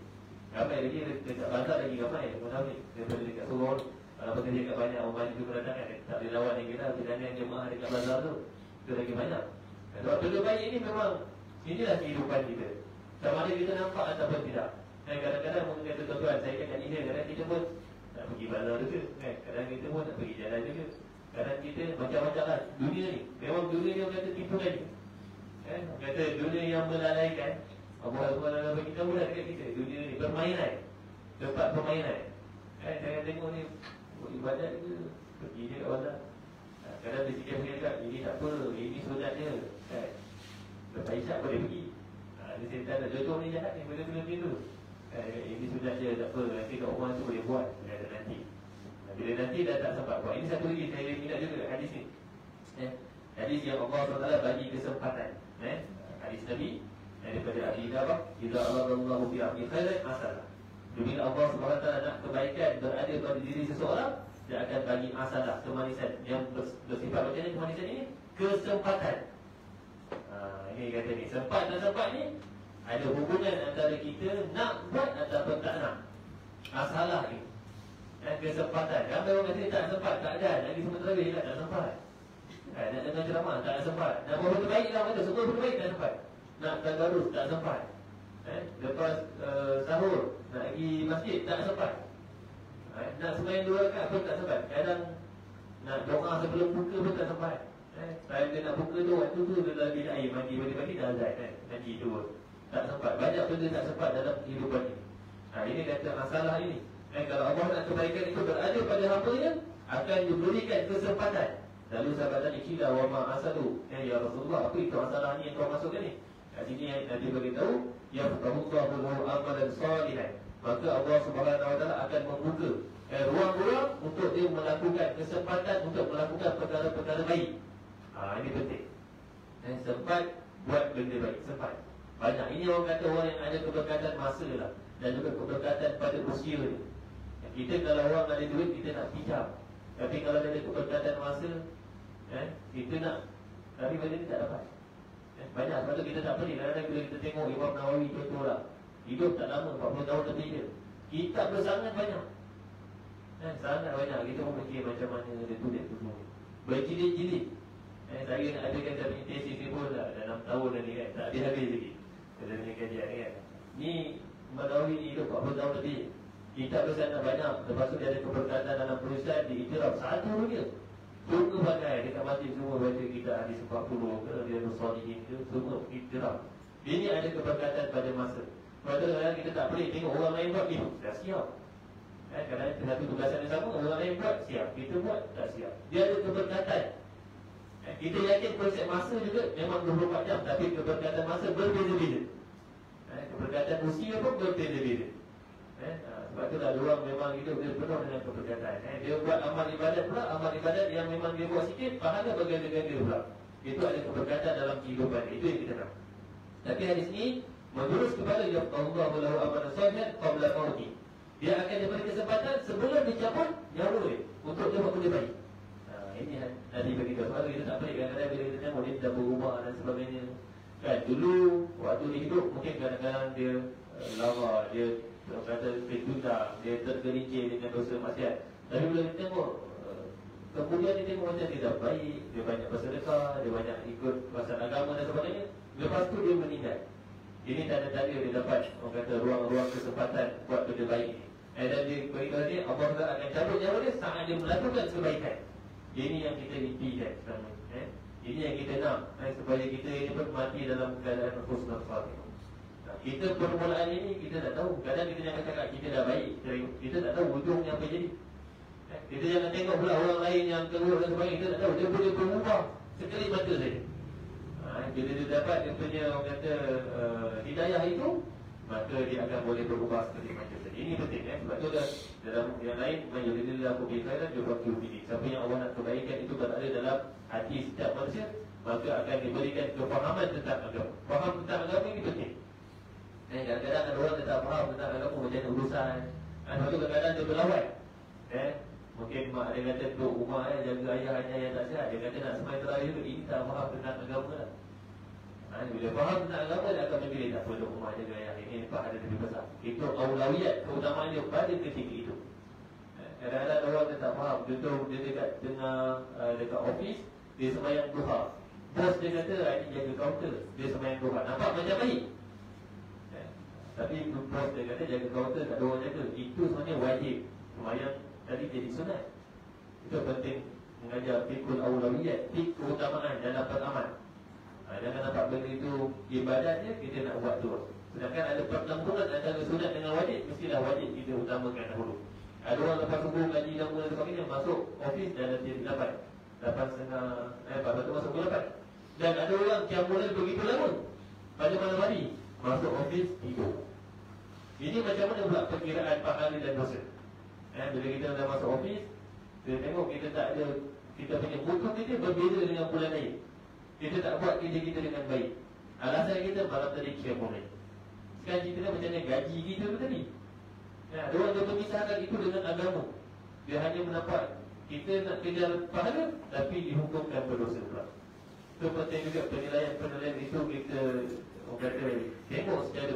Ramai lagi dekat bazar lagi ramai orang ni daripada dekat Sorong. Kalau bekerja dekat banyak orang juga berdatang kan. Tak boleh lawan yang kita berdandan jemaah dekat bazar tu. Itu lagi banyak. Sebab benda baik ni memang inilah kehidupan kita. Sama ada kita nampak ataupun tidak. Kadang-kadang mungkin kata tuan-tuan, saya kat India, kadang kita pun nak pergi bazar juga. Kadang kita pun nak pergi jalan juga. Kadang kita macam-macam lah. Dunia ni, memang dunia yang kata tipu lagi. Kata dunia yang melalaikan. Apa-apa bagi tahu lah dekat kita. Dunia ni permainan. Tempat permainan. Jangan tengok ni ibadat ke, pergi je kat bazar. Kadang dia sikap-sikap, ini tak apa, ini sunat je. Lepas isyak boleh pergi. Dia setan nak jodoh ni jahat ni, benda-benda macam tu. Ini sunat je, tak apa, nanti kat rumah tu boleh buat. Nanti bila nanti dah tak sempat buat. Ini satu lagi saya minat juga hadis ni. Hadis yang Allah SWT bagi kesempatan. Hadis Nabi daripada Abi Dawah, "Idza aradallahu bi 'abdin khairan masalah." Bila Allah SWT nak kebaikan berada pada diri seseorang, dia akan bagi masalah, kemanisan yang bersifat macam ni. Kemanisan ini kesempatan. Ini kata ni, sempat dan sempat ni ada hubungan antara kita nak buat ataupun tak nak. Masalah ni kesempatan. Ramai orang kata tak sempat, tak ada. Lagi sementara dia tak sempat. Nak dengar ceramah tak sempat. Nak buat benda baik lah, kata semua benda baik tak sempat. Nak tadarus tak sempat. Lepas sahur nak pergi masjid tak sempat. Nak sembahyang 2 rakaat pun tak sempat. Kadang nak doa sebelum buka pun tak sempat. Saya dia nak buka tu, waktu tu dia lagi air mandi pagi-pagi dah azan nanti tu tak sempat. Banyak benda tak sempat dalam kehidupan ini. Ini kata masalah ini. Kalau Allah nak kebaikan itu berada pada hamba-Nya, akan diberikan kesempatan. Lalu sahabat tanya, "Kila wa ma asadu?" Ya Rasulullah, apa itu masalah ni yang kau masukkan ni? Kat sini Nabi beritahu, "Ya Allahu lahu amalan salihan." Maka Allah Subhanahu Wa Taala akan membuka ruang-ruang untuk dia melakukan kesempatan untuk melakukan perkara-perkara baik. Ini penting. Sempat buat benda baik, sempat. Banyak. Ini orang kata orang yang ada keberkatan masa lah, dan juga keberkatan pada usia ni. Kita kalau orang ada duit, kita nak pinjam. Tapi kalau ada keberkatan masa, kita nak, tapi benda ni tak dapat. Banyak. Sebab tu kita tak pelik. Kadang-kadang bila kita tengok Imam Nawawi contoh lah, hidup tak lama, 40 tahun lebih je. Kitab bersangat banyak. Sangat banyak. Kita pun fikir macam mana dia tulis tu semua. Berjilid-jilid. Saya nak adakan saya tesis ni pun dah 6 tahun dah ni kan. Tak habis-habis lagi. Kita punya kajian kan. Ni Imam Nawawi ni hidup 40 tahun lebih. Kitab bersangat banyak. Lepas tu dia ada keberkatan dalam perusahaan, diiktiraf satu je. Semua pakai. Dekat masjid semua baca kitab hadis 40 ke, dia Nusalihin ke, semua iktiraf. Ini ada keberkatan pada masa. Padahal kita tak boleh tengok orang lain buat, dah siap. Kadang satu tugasan yang sama, orang lain buat, siap. Kita buat, tak siap. Dia ada keberkatan. Kita yakin konsep masa juga memang 24 jam, tapi keberkatan masa berbeza-beza. Keberkatan usia pun berbeza-beza. Sebab itulah orang memang hidup dia penuh dengan keberkatan. Dia buat amal ibadat pula, amal ibadat yang memang dia buat sikit, pahala berganda-ganda pula. Itu ada keberkatan dalam kehidupan. Itu yang kita nak. Tapi hadis ini menurut kepada Allah lahu amalan salihan qabla mauti. Dia akan diberi kesempatan sebelum dicabut nyawa dia untuk dia buat benda baik. Ini Nabi beritahu. Sebab kita tak pelik kadang-kadang bila kita tengok dia dah berubah dan sebagainya. Kan dulu waktu dia hidup mungkin kadang-kadang dia lara, dia kata tertunda, dia tergelincir dengan dosa maksiat. Tapi bila kita tengok kemudian dia tengok macam dia dah baik, dia banyak bersedekah, dia banyak ikut pasal agama dan sebagainya. Lepas tu dia meninggal. Ini tanda-tanda dia dapat orang kata ruang-ruang kesempatan buat benda baik. Dan dia beritahu dia Allah akan cabut nyawa dia saat dia melakukan kebaikan. Ini yang kita impikan selama ini. Ini yang kita nak supaya kita ini pun mati dalam keadaan husnul khatimah. Kita permulaan ini kita tak tahu. Kadang kita jangan cakap kita dah baik, kita tak tahu ujungnya apa jadi. Kita jangan tengok pula orang lain yang keluar dan sebagainya. Kita tak tahu dia boleh berubah sekali mata saja. Bila dia dapat dia punya orang kata hidayah itu, maka dia akan boleh berubah sekali mata saja. Ini penting sebab tu dalam yang lain mayuridillahu bi khairan yufaqihu fi din. Siapa yang Allah nak kebaikan itu berada dalam hati setiap manusia, maka akan diberikan kefahaman tentang agama. Faham tentang agama ini penting. Kadang-kadang ada orang tak faham tentang agama macam mana urusan, Lepas tu kadang-kadang dia berlawan. Mungkin mak dia kata duduk rumah jaga ayahnya yang tak sihat. Dia kata nak semai terawih tu, ini tak faham tentang agama lah. Bila faham tentang agama, dia akan memilih tak duduk rumah jaga ayah. Ini lepas ada lebih besar. Itu aulawiyat, keutamaan dia pada ketika itu. Kadang-kadang orang dia tak faham. Dia dekat dekat office, dia sembahyang duha. Bos dia kata, ini jaga kaunter, dia sembahyang duha. Nampak macam baik, tapi bos dia kata jaga kaunter, tak ada orang jaga. Itu sebenarnya wajib. Sembahyang tadi jadi sunat. Itu penting mengajar fikul aulawiyat, fik keutamaan dalam beramal. Jangan nampak benda itu ibadatnya kita nak buat tu. Sedangkan ada pertempuran antara sunat dengan wajib, mestilah wajib kita utamakan dahulu. Ada orang lepas subuh ngaji dan mula sebagainya, masuk office dan nanti 8.30, lepas tu masuk 8. Dan ada orang yang mulai begitu lama pada malam hari, masuk office tidur. Ini macam mana pula perkiraan pahala dan dosa? Bila kita dah masuk office, kita tengok kita tak ada, kita punya mutu kita berbeza dengan bulan lain. Kita tak buat kerja kita dengan baik. Alasan kita malam tadi qiyamul lail. Sekarang kita dah macam mana gaji kita tu tadi. Ada orang dia memisahkan itu dengan agama. Dia hanya menampak kita nak kejar pahala, tapi dihukumkan berdosa pula. Itu penting juga penilaian itu kita kata tengok secara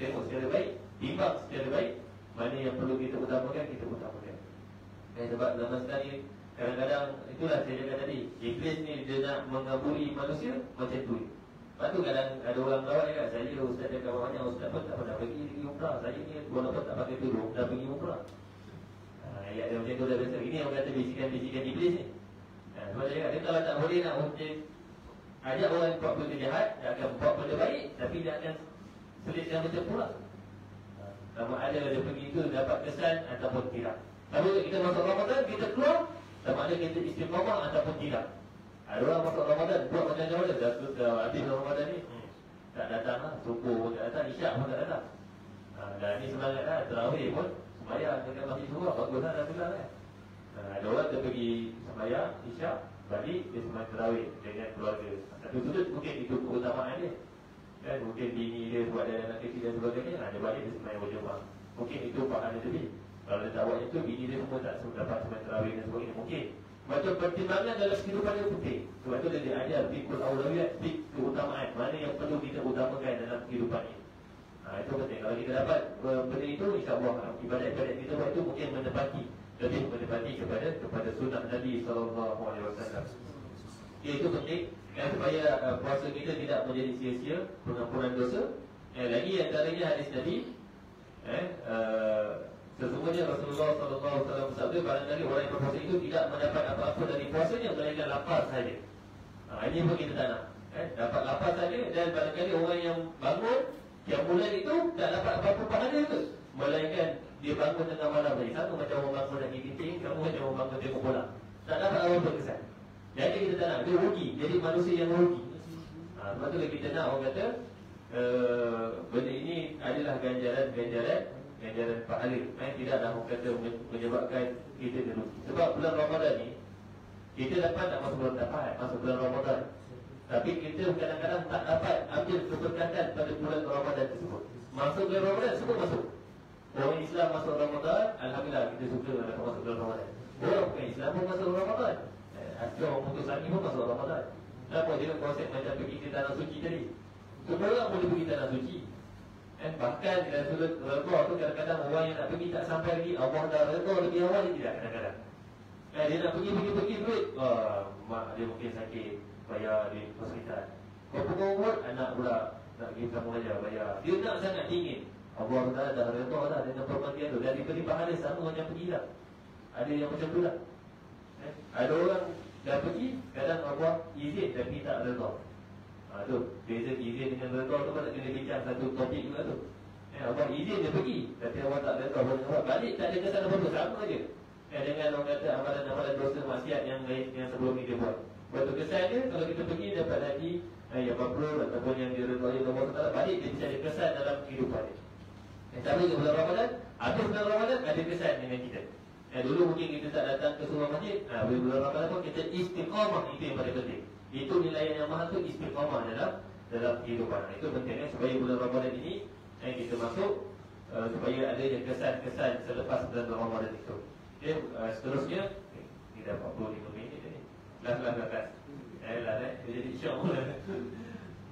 tengok secara baik, timbang secara baik, mana yang perlu kita utamakan, kita utamakan. Sebab zaman sekarang ni kadang-kadang, itulah saya cakap tadi, Iblis ni dia nak mengaburi manusia macam tu. Lepas tu kadang ada orang kawan kan, saya ustaz cakap banyak, ustaz pun tak pernah pergi umrah. Saya ni walaupun tak pakai tudung, dah pergi umrah. Ayat dia macam tu dah biasa. Ini orang kata bisikan-bisikan Iblis ni. Sebab dia cakap, dia kalau tak boleh nak ajak orang buat benda jahat, dia akan buat benda baik, tapi dia akan selitkan benda pula. Sama ada dia pergi itu dapat kesan ataupun tidak. Kalau kita masuk Ramadan, kita keluar, sama ada kita istiqamah ataupun tidak. Ada orang masuk Ramadan, buat macam-macam mana, dah habis Ramadan ni, tak datang lah, subuh pun tak datang, isyak pun tak datang. Dan ni semangat lah, terawih pun sembahyang dekat masjid subuh, bagus lah, dah pulang kan. Ada orang dia pergi sembahyang, isyak, balik, dia sembahyang terawih dengan keluarga. Satu sudut mungkin itu keutamaan dia. Kan, mungkin bini dia buat dia anak kecil dan sebagainya, dia balik dia sembahyang berjemaah. Mungkin itu pahala lebih. Kalau dia tak buat itu, bini dia semua tak dapat sembahyang terawih dan sebagainya. Mungkin macam pertimbangan dalam kehidupan yang penting. Sebab itu dia diajar fikul aulawiyat, fik keutamaan, mana yang perlu kita utamakan dalam kehidupan ini. Itu penting. Kalau kita dapat benda itu, insya-Allah ibadat-ibadat kita buat itu mungkin lebih mendekati kepada sunnah Nabi sallallahu alaihi wasallam. Itu penting supaya puasa kita tidak menjadi sia-sia, pengampunan dosa. Lagi antaranya hadis Nabi, sesungguhnya Rasulullah sallallahu alaihi wasallam bersabda, barangkali orang yang berpuasa itu tidak mendapat apa-apa dari puasanya melainkan lapar saja. Ini pun kita tak nak. Dapat lapar saja, dan barangkali orang yang bangun yang mulai itu tak dapat apa-apa pahala itu, melainkan dia bangun tengah malam tadi. Sama macam orang bangun nak giting, kamu macam orang bangun tengok bola, tak dapat apa-apa kesan. Jadi kita tak nak, dia rugi, jadi manusia yang rugi. Sebab tu kita nak orang kata benda ini adalah ganjaran pahala. Tidaklah orang kata menyebabkan kita rugi. Sebab bulan Ramadan ni kita dapat tak masuk bulan Ramadan, tapi kita kadang-kadang tak dapat ambil keberkatan pada bulan Ramadan tersebut. Masuk bulan Ramadan, semua masuk. Orang Islam masuk Ramadan, alhamdulillah kita suka dapat masuk bulan Ramadan. Orang bukan Islam pun masuk Ramadan. Asal orang putus pun masuk Ramadan. Kenapa dia konsep macam pergi ke tanah suci tadi? Semua orang boleh pergi tanah suci. Bahkan dalam surat Al-Qur'an tu kadang-kadang orang yang nak pergi tak sampai lagi, Allah dah redha lebih awal ni tidak kadang-kadang. Dia nak pergi duit, mak dia mungkin sakit, bayar duit hospital. Kau pengurut anak pula nak pergi kamu aja bayar. Dia nak sangat ingin. Allah dah redha dah dengan permandian tu, dan diberi pahala sama macam pergi dah. Ada yang macam tu lah. Ada orang dah pergi, kadang Allah izin tapi tak redha. Tu beza izin dengan redha tu, tak kena bincang satu topik juga tu. Allah izin dia pergi, tapi Allah tak redha, Allah balik tak ada kesan apa-apa, sama aja. Dengan orang kata amalan-amalan dosa maksiat yang lain yang sebelum ni dia buat. Waktu kesan dia, kalau kita pergi dapat haji yang mabrur ataupun yang diredai Allah Taala, balik dia bisa ada kesan dalam kehidupan dia. Tapi ke bulan Ramadan, habis bulan Ramadan ada kesan dengan kita. Dulu mungkin kita tak datang ke surau masjid, bulan Ramadan pun kita istiqamah, itu yang paling penting. Itu nilai yang mahal tu, istiqamah dalam kehidupan. Itu penting supaya bulan Ramadan ini kita masuk supaya adanya kesan-kesan selepas bulan Ramadan itu. Okay, seterusnya ni dah 45 minit ni. Lah kan. Jadi insya-Allah.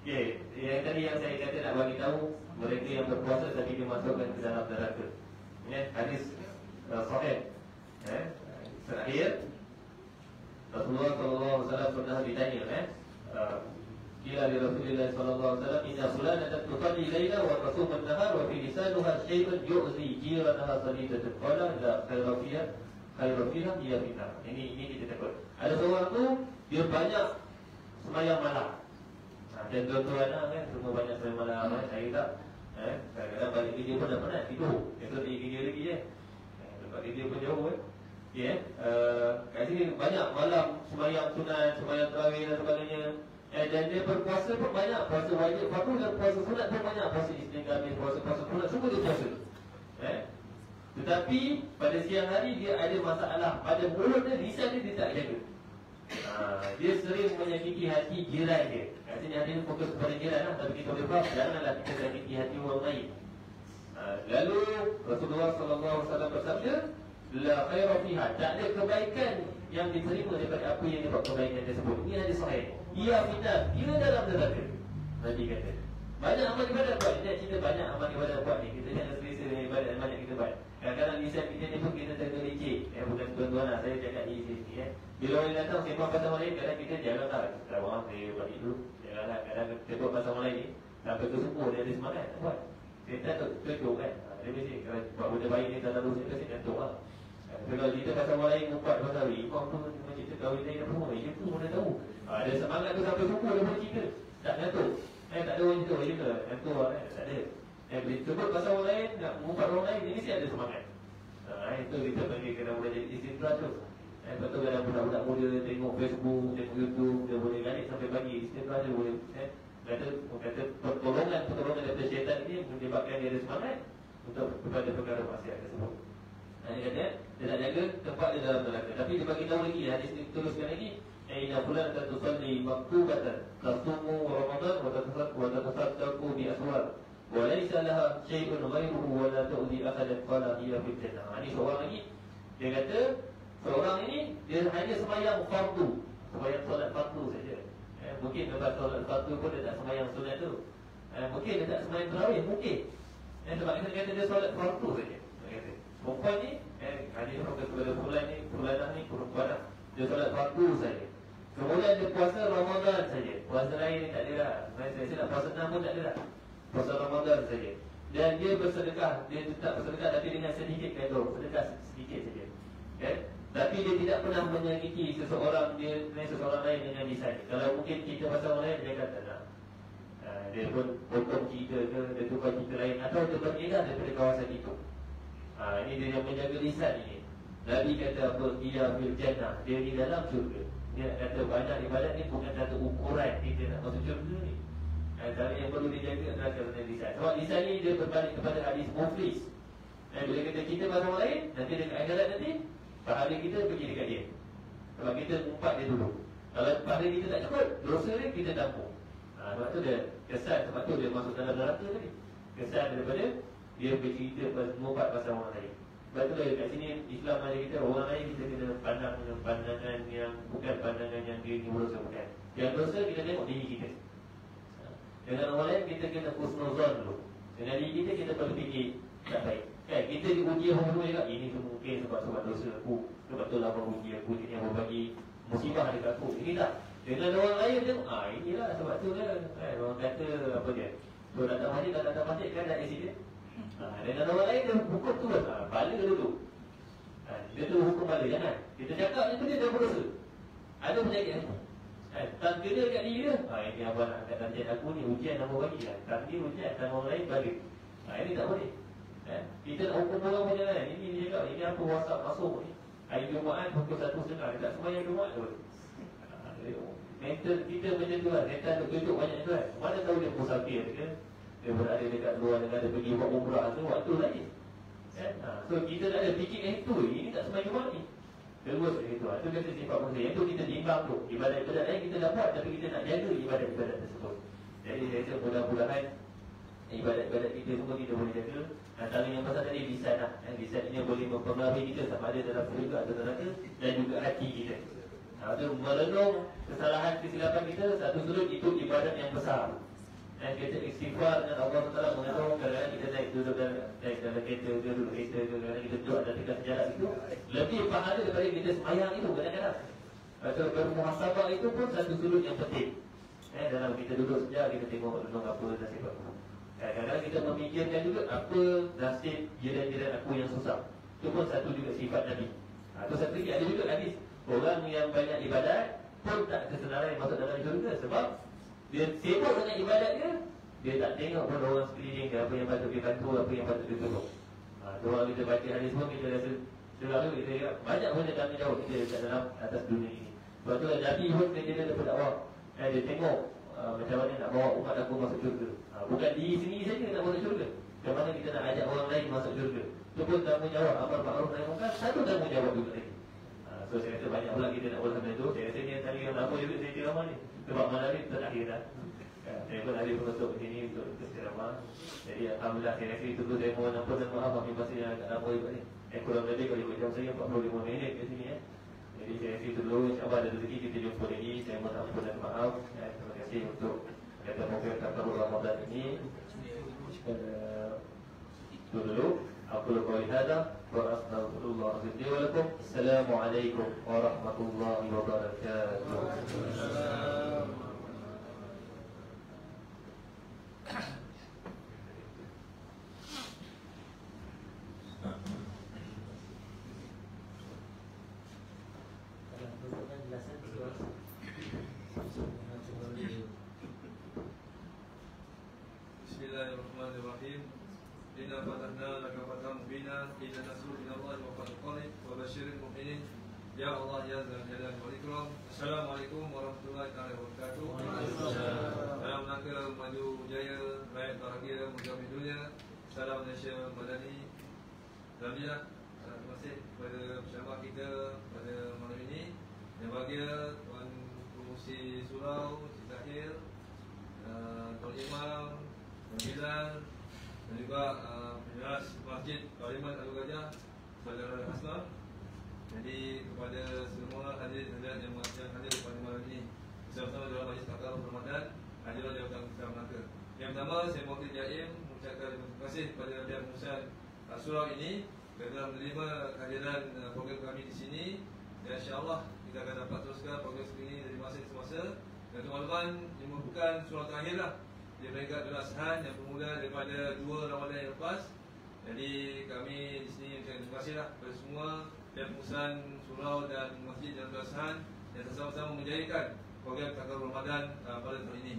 Okey, yang tadi yang saya kata nak bagi tahu mereka yang berpuasa tapi dimasukkan ke dalam neraka. Hadis sahih. Terakhir Rasulullah sallallahu alaihi wasallam pernah ditanya kila li Rasulullah sallallahu alaihi wasallam inna fulanatan tusalli laila wa tasum an-nahar wa fi lisanuha shay'un yu'zi jiranaha sadidatun qala la khairu fiha hiya fitnah. Ini kita takut. Ada seorang tu dia banyak sembahyang malam. Dan tuan-tuan kan semua banyak sembahyang malam saya tak. Kadang-kadang balik kerja pun dah penat tidur. Esok pergi kerja lagi tempat kerja pun jauh kat sini banyak malam sembahyang sunat, sembahyang tarawih dan sebagainya. Dan dia berpuasa pun banyak, puasa wajib fardu dan puasa sunat pun banyak, puasa Isnin Khamis, puasa sunat semua dia puasa. Tetapi pada siang hari dia ada masalah pada mulut dia, lisan dia tak jaga. Dia sering menyakiti hati jiran dia. Kat sini ada fokus kepada jiran lah, tapi kita boleh faham janganlah kita sakiti hati orang lain. Lalu Rasulullah sallallahu alaihi wasallam bersabda, la khaira fiha, tak ada kebaikan yang diterima daripada apa yang dia buat kebaikan tersebut. Ini hadis sahih. Ia fitnah, ia dalam neraka. Nabi kata. Banyak amal ibadat buat. Dia cerita banyak amal ibadat buat ni. Kita jangan selesa dengan ibadat yang banyak kita buat. Kadang-kadang lisan kita ni pun kita tergelicik. Bukan tuan-tuan lah, saya cakap di sini. Bila orang datang sembang pasal orang lain, kadang kita jangan tak. Sekarang saya buat itu. Janganlah kadang kita buat pasal orang lain ni. Sampai tu semua dia ada semangat tak buat. Kita tak ketuk kan. Dia mesti kalau buat benda baik ni tak lalu saya kasi ketuk lah. Kalau kita pasal orang lain membuat pasal imam tu macam cerita kahwin lain apa semua. Dia tu mana tahu. Ada semangat tu sampai suku dia pun cerita. Tak ketuk. Tak ada orang cerita. Dia kata ketuk lah. Tak ada. Bila sebut pasal orang lain, nak membuat orang lain, dia mesti ada semangat. Itu kita panggil kena boleh jadi istidraj tu. Lepas tu kadang budak-budak muda tengok Facebook, tengok YouTube, dia boleh galit sampai pagi. Istidraj dia boleh kata pertolongan daripada syaitan ini menyebabkan dia ada semangat untuk kepada perkara maksiat tersebut. Dia kata dia tak jaga tempat dia dalam neraka. Tapi dia bagi tahu lagi, hadis ni teruskan lagi, inna fulan tusalli maktubatan tasumu ramadan wa tatasaddaqu bi aswar wa laysa laha shay'un ghayruhu wa la tu'zi ahadan qala hiya fil jannah. Ini seorang lagi. Dia kata seorang ini dia hanya sembahyang fardu, sembahyang solat fardu saja. Mungkin lepas solat fardu pun dia tak sembahyang sunat tu. Mungkin dia tak sembahyang tarawih, mungkin. Sebab dia kata dia solat fardu saja. Perempuan ni, hadis fokus kepada fulanah ni perempuan. Dia solat fardu saja. Kemudian dia puasa Ramadan saja. Puasa lain ni tak ada lah. Saya nak puasa 6 pun tak ada lah. Puasa Ramadan saja. Dan dia bersedekah. Dia tetap bersedekah tapi dengan sedikit kadar. Sedekah sedikit saja. Tapi dia tidak pernah menyakiti seseorang lain dengan lisan. Kalau mungkin kita pasal orang lain, dia kata tak. Dia pun potong cerita ke, dia tukar cerita lain atau dia beredar daripada kawasan itu. Ini dia yang menjaga lisan ini. Nabi kata apa? Dia fil jannah. Dia di dalam syurga. Dia kata banyak ibadat ni bukan satu ukuran kita nak masuk syurga ni. Antara yang perlu dijaga adalah kerana lisan. Sebab lisan ni dia berbalik kepada hadis muflis. Bila kata kita pasal orang lain, nanti dekat akhirat nanti pahala kita pergi dekat dia. Kalau kita umpat dia dulu. Kalau pahala kita tak cukup, dosa dia kita tampung. Sebab tu dia kesan, sebab tu dia masuk dalam neraka tadi. Kesan daripada dia bercerita mengumpat pasal orang lain. Sebab tu kat sini Islam ada kita orang lain kita kena pandang dengan pandangan yang bukan pandangan yang dia ni dosa bukan. Yang dosa kita tengok diri kita. Dengan orang lain kita kena husnuzan dulu. Dengan diri kita perlu fikir tak baik. Kan kita diuji orang lain juga. Ini semua mungkin sebab dosa aku. Sebab tu lah orang uji aku. Ini yang berbagi musibah dekat aku. Ini tak. Dengan orang lain tengok, inilah sebab tu lah. Orang kata apa dia. Kalau datang masjid, kalau datang masjid kan tak accident. Dengan orang lain dia hukum tu bala dulu. Dia tu hukum bala, jangan. Kita cakap ni tu dia dah berdosa. Ada penyakit ni. Tak kena kat diri dia. Ini abang nak angkat target aku ni, ujian nama bagi lah. Tak dia ujian, tak orang lain bala. Ini tak boleh. Kita nak hukum orang pun jangan. Ini dia cakap, ini apa WhatsApp masuk ni. Hari Jumaat pukul 1.30. Dia tak semayang Jumaat tu. Mental kita macam tu lah. Mental duk tunjuk banyak tu kan. Mana tahu dia musafir ke. Dia berada dekat luar negara pergi buat umrah tu waktu lain. So kita tak ada fikir itu. Ini tak semayang Jumaat ni. Terus itu. Itu kata sifat manusia. Yang tu kita timbang tu. Ibadat-ibadat lain kita dapat. Tapi kita nak jaga ibadat-ibadat tersebut. Jadi saya rasa mudah-mudahan ibadat-ibadat kita semua kita boleh jaga. Antara yang pasal tadi lisan lah. Lisan ini boleh mempengaruhi kita sama ada dalam syurga atau neraka, dan juga hati kita. Itu merenung kesalahan kesilapan kita. Satu sudut itu ibadat yang besar. Dan kita istighfar dengan Allah Taala mengenai kadang-kadang kita naik duduk dalam kereta ke, duduk kereta ke, kadang kita duduk ada dekat jalan itu lebih pahala daripada kita semayang itu kadang-kadang. Atau bermuhasabah itu pun satu sudut yang penting. Dalam kita duduk sekejap, kita tengok renung apa nasib aku. Kadang-kadang kita memikirkan juga apa nasib jiran-jiran aku yang susah. Itu pun satu juga sifat Nabi. Itu satu lagi ada juga hadis, orang yang banyak ibadat pun tak kesenarai masuk dalam syurga. Sebab dia sibuk dengan ibadat dia tak tengok pun orang sekeliling dia, apa yang patut dia bantu, apa yang patut dia tolong. Kalau kita baca hadis pun kita rasa selalu kita lihat banyak pun dia tanggungjawab kita dekat dalam atas dunia ini. Sebab tu Nabi pun dia daripada awal dia tengok macam mana nak bawa umat aku masuk syurga. Bukan diri sendiri saja nak masuk syurga, macam mana kita nak ajak orang lain masuk syurga. Itu pun tanggungjawab amar ma'ruf nahi munkar, satu tanggungjawab juga lagi. So saya rasa banyak pula kita nak buat sampai tu. Saya rasa ni tadi yang lama juga saya ceramah ni. Sebab malam ni terakhir dah. Saya pun ada penutup di sini untuk ceramah. Jadi alhamdulillah saya rasa itu tu saya mohon ampun dan maaf kami masih yang agak lama juga ni. Kurang lebih kalau ikut jam saya 45 minit kat sini Jadi saya rasa itu dulu, insyaAllah ada rezeki kita jumpa lagi. Saya mohon ampun dan maaf. Terima kasih untuk kata mungkin takarul Ramadan ini. Itu dulu. أقول قولي هذا وأستغفر الله لي ولكم. السلام عليكم ورحمة الله وبركاته. Bismillahirrahmanirrahim. Inna fatahna laka fathan mubina, inna nasru minallahi wa fathul qarib wa basyiril mu'minin. Ya Allah ya Dzal Jalali wal Ikram. Assalamualaikum warahmatullahi wabarakatuh. Dalam rangka maju jaya, rakyat bahagia, menjamin dunia. Salam Malaysia Madani. Alhamdulillah, terima kasih kepada pensyarah kita pada malam ini. Yang bahagia Tuan Pengurusi Surau, Cik Tahir, Tuan Imam, Tuan Bilal, dan juga penjelas Masjid Parlimen Alur Gajah, Saudara Aslam. Jadi kepada semua hadirin yang hadir pada malam ini bersama-sama dalam Majlis Takarruf Ramadan, hadirin yang kita Melaka. Yang pertama, saya mewakili Jaim mengucapkan terima kasih kepada pihak pengurusan surau ini kerana menerima kehadiran program kami di sini. Dan insya-Allah kita akan dapat teruskan program ini dari masa ke masa. Dan teman-teman, ini merupakan surau terakhir lah di peringkat Dulasahan yang bermula daripada 2 Ramadan yang lepas. Jadi kami di sini mengucapkan terima kasihlah kepada semua pihak pengurusan surau dan masjid dan Dulasahan yang bersama-sama menjayakan program Takarruf Ramadan pada tahun ini.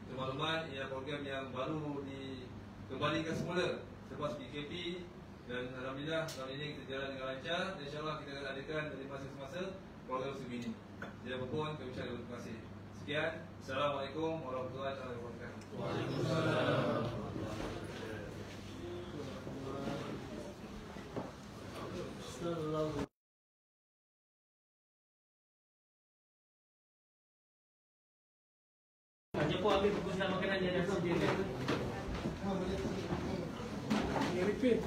Teman-teman, ia program yang baru dikembalikan semula selepas PKP, dan alhamdulillah tahun ini kita jalan dengan lancar. Dan insya-Allah kita akan adakan dari masa ke masa program sebegini. Jadi apapun kami ucapkan terima kasih. Sekian. Assalamualaikum warahmatullahi wabarakatuh. Waalaikumsalam. Jepun ambil bungkusan makanan dia dah sediakan. Repeat.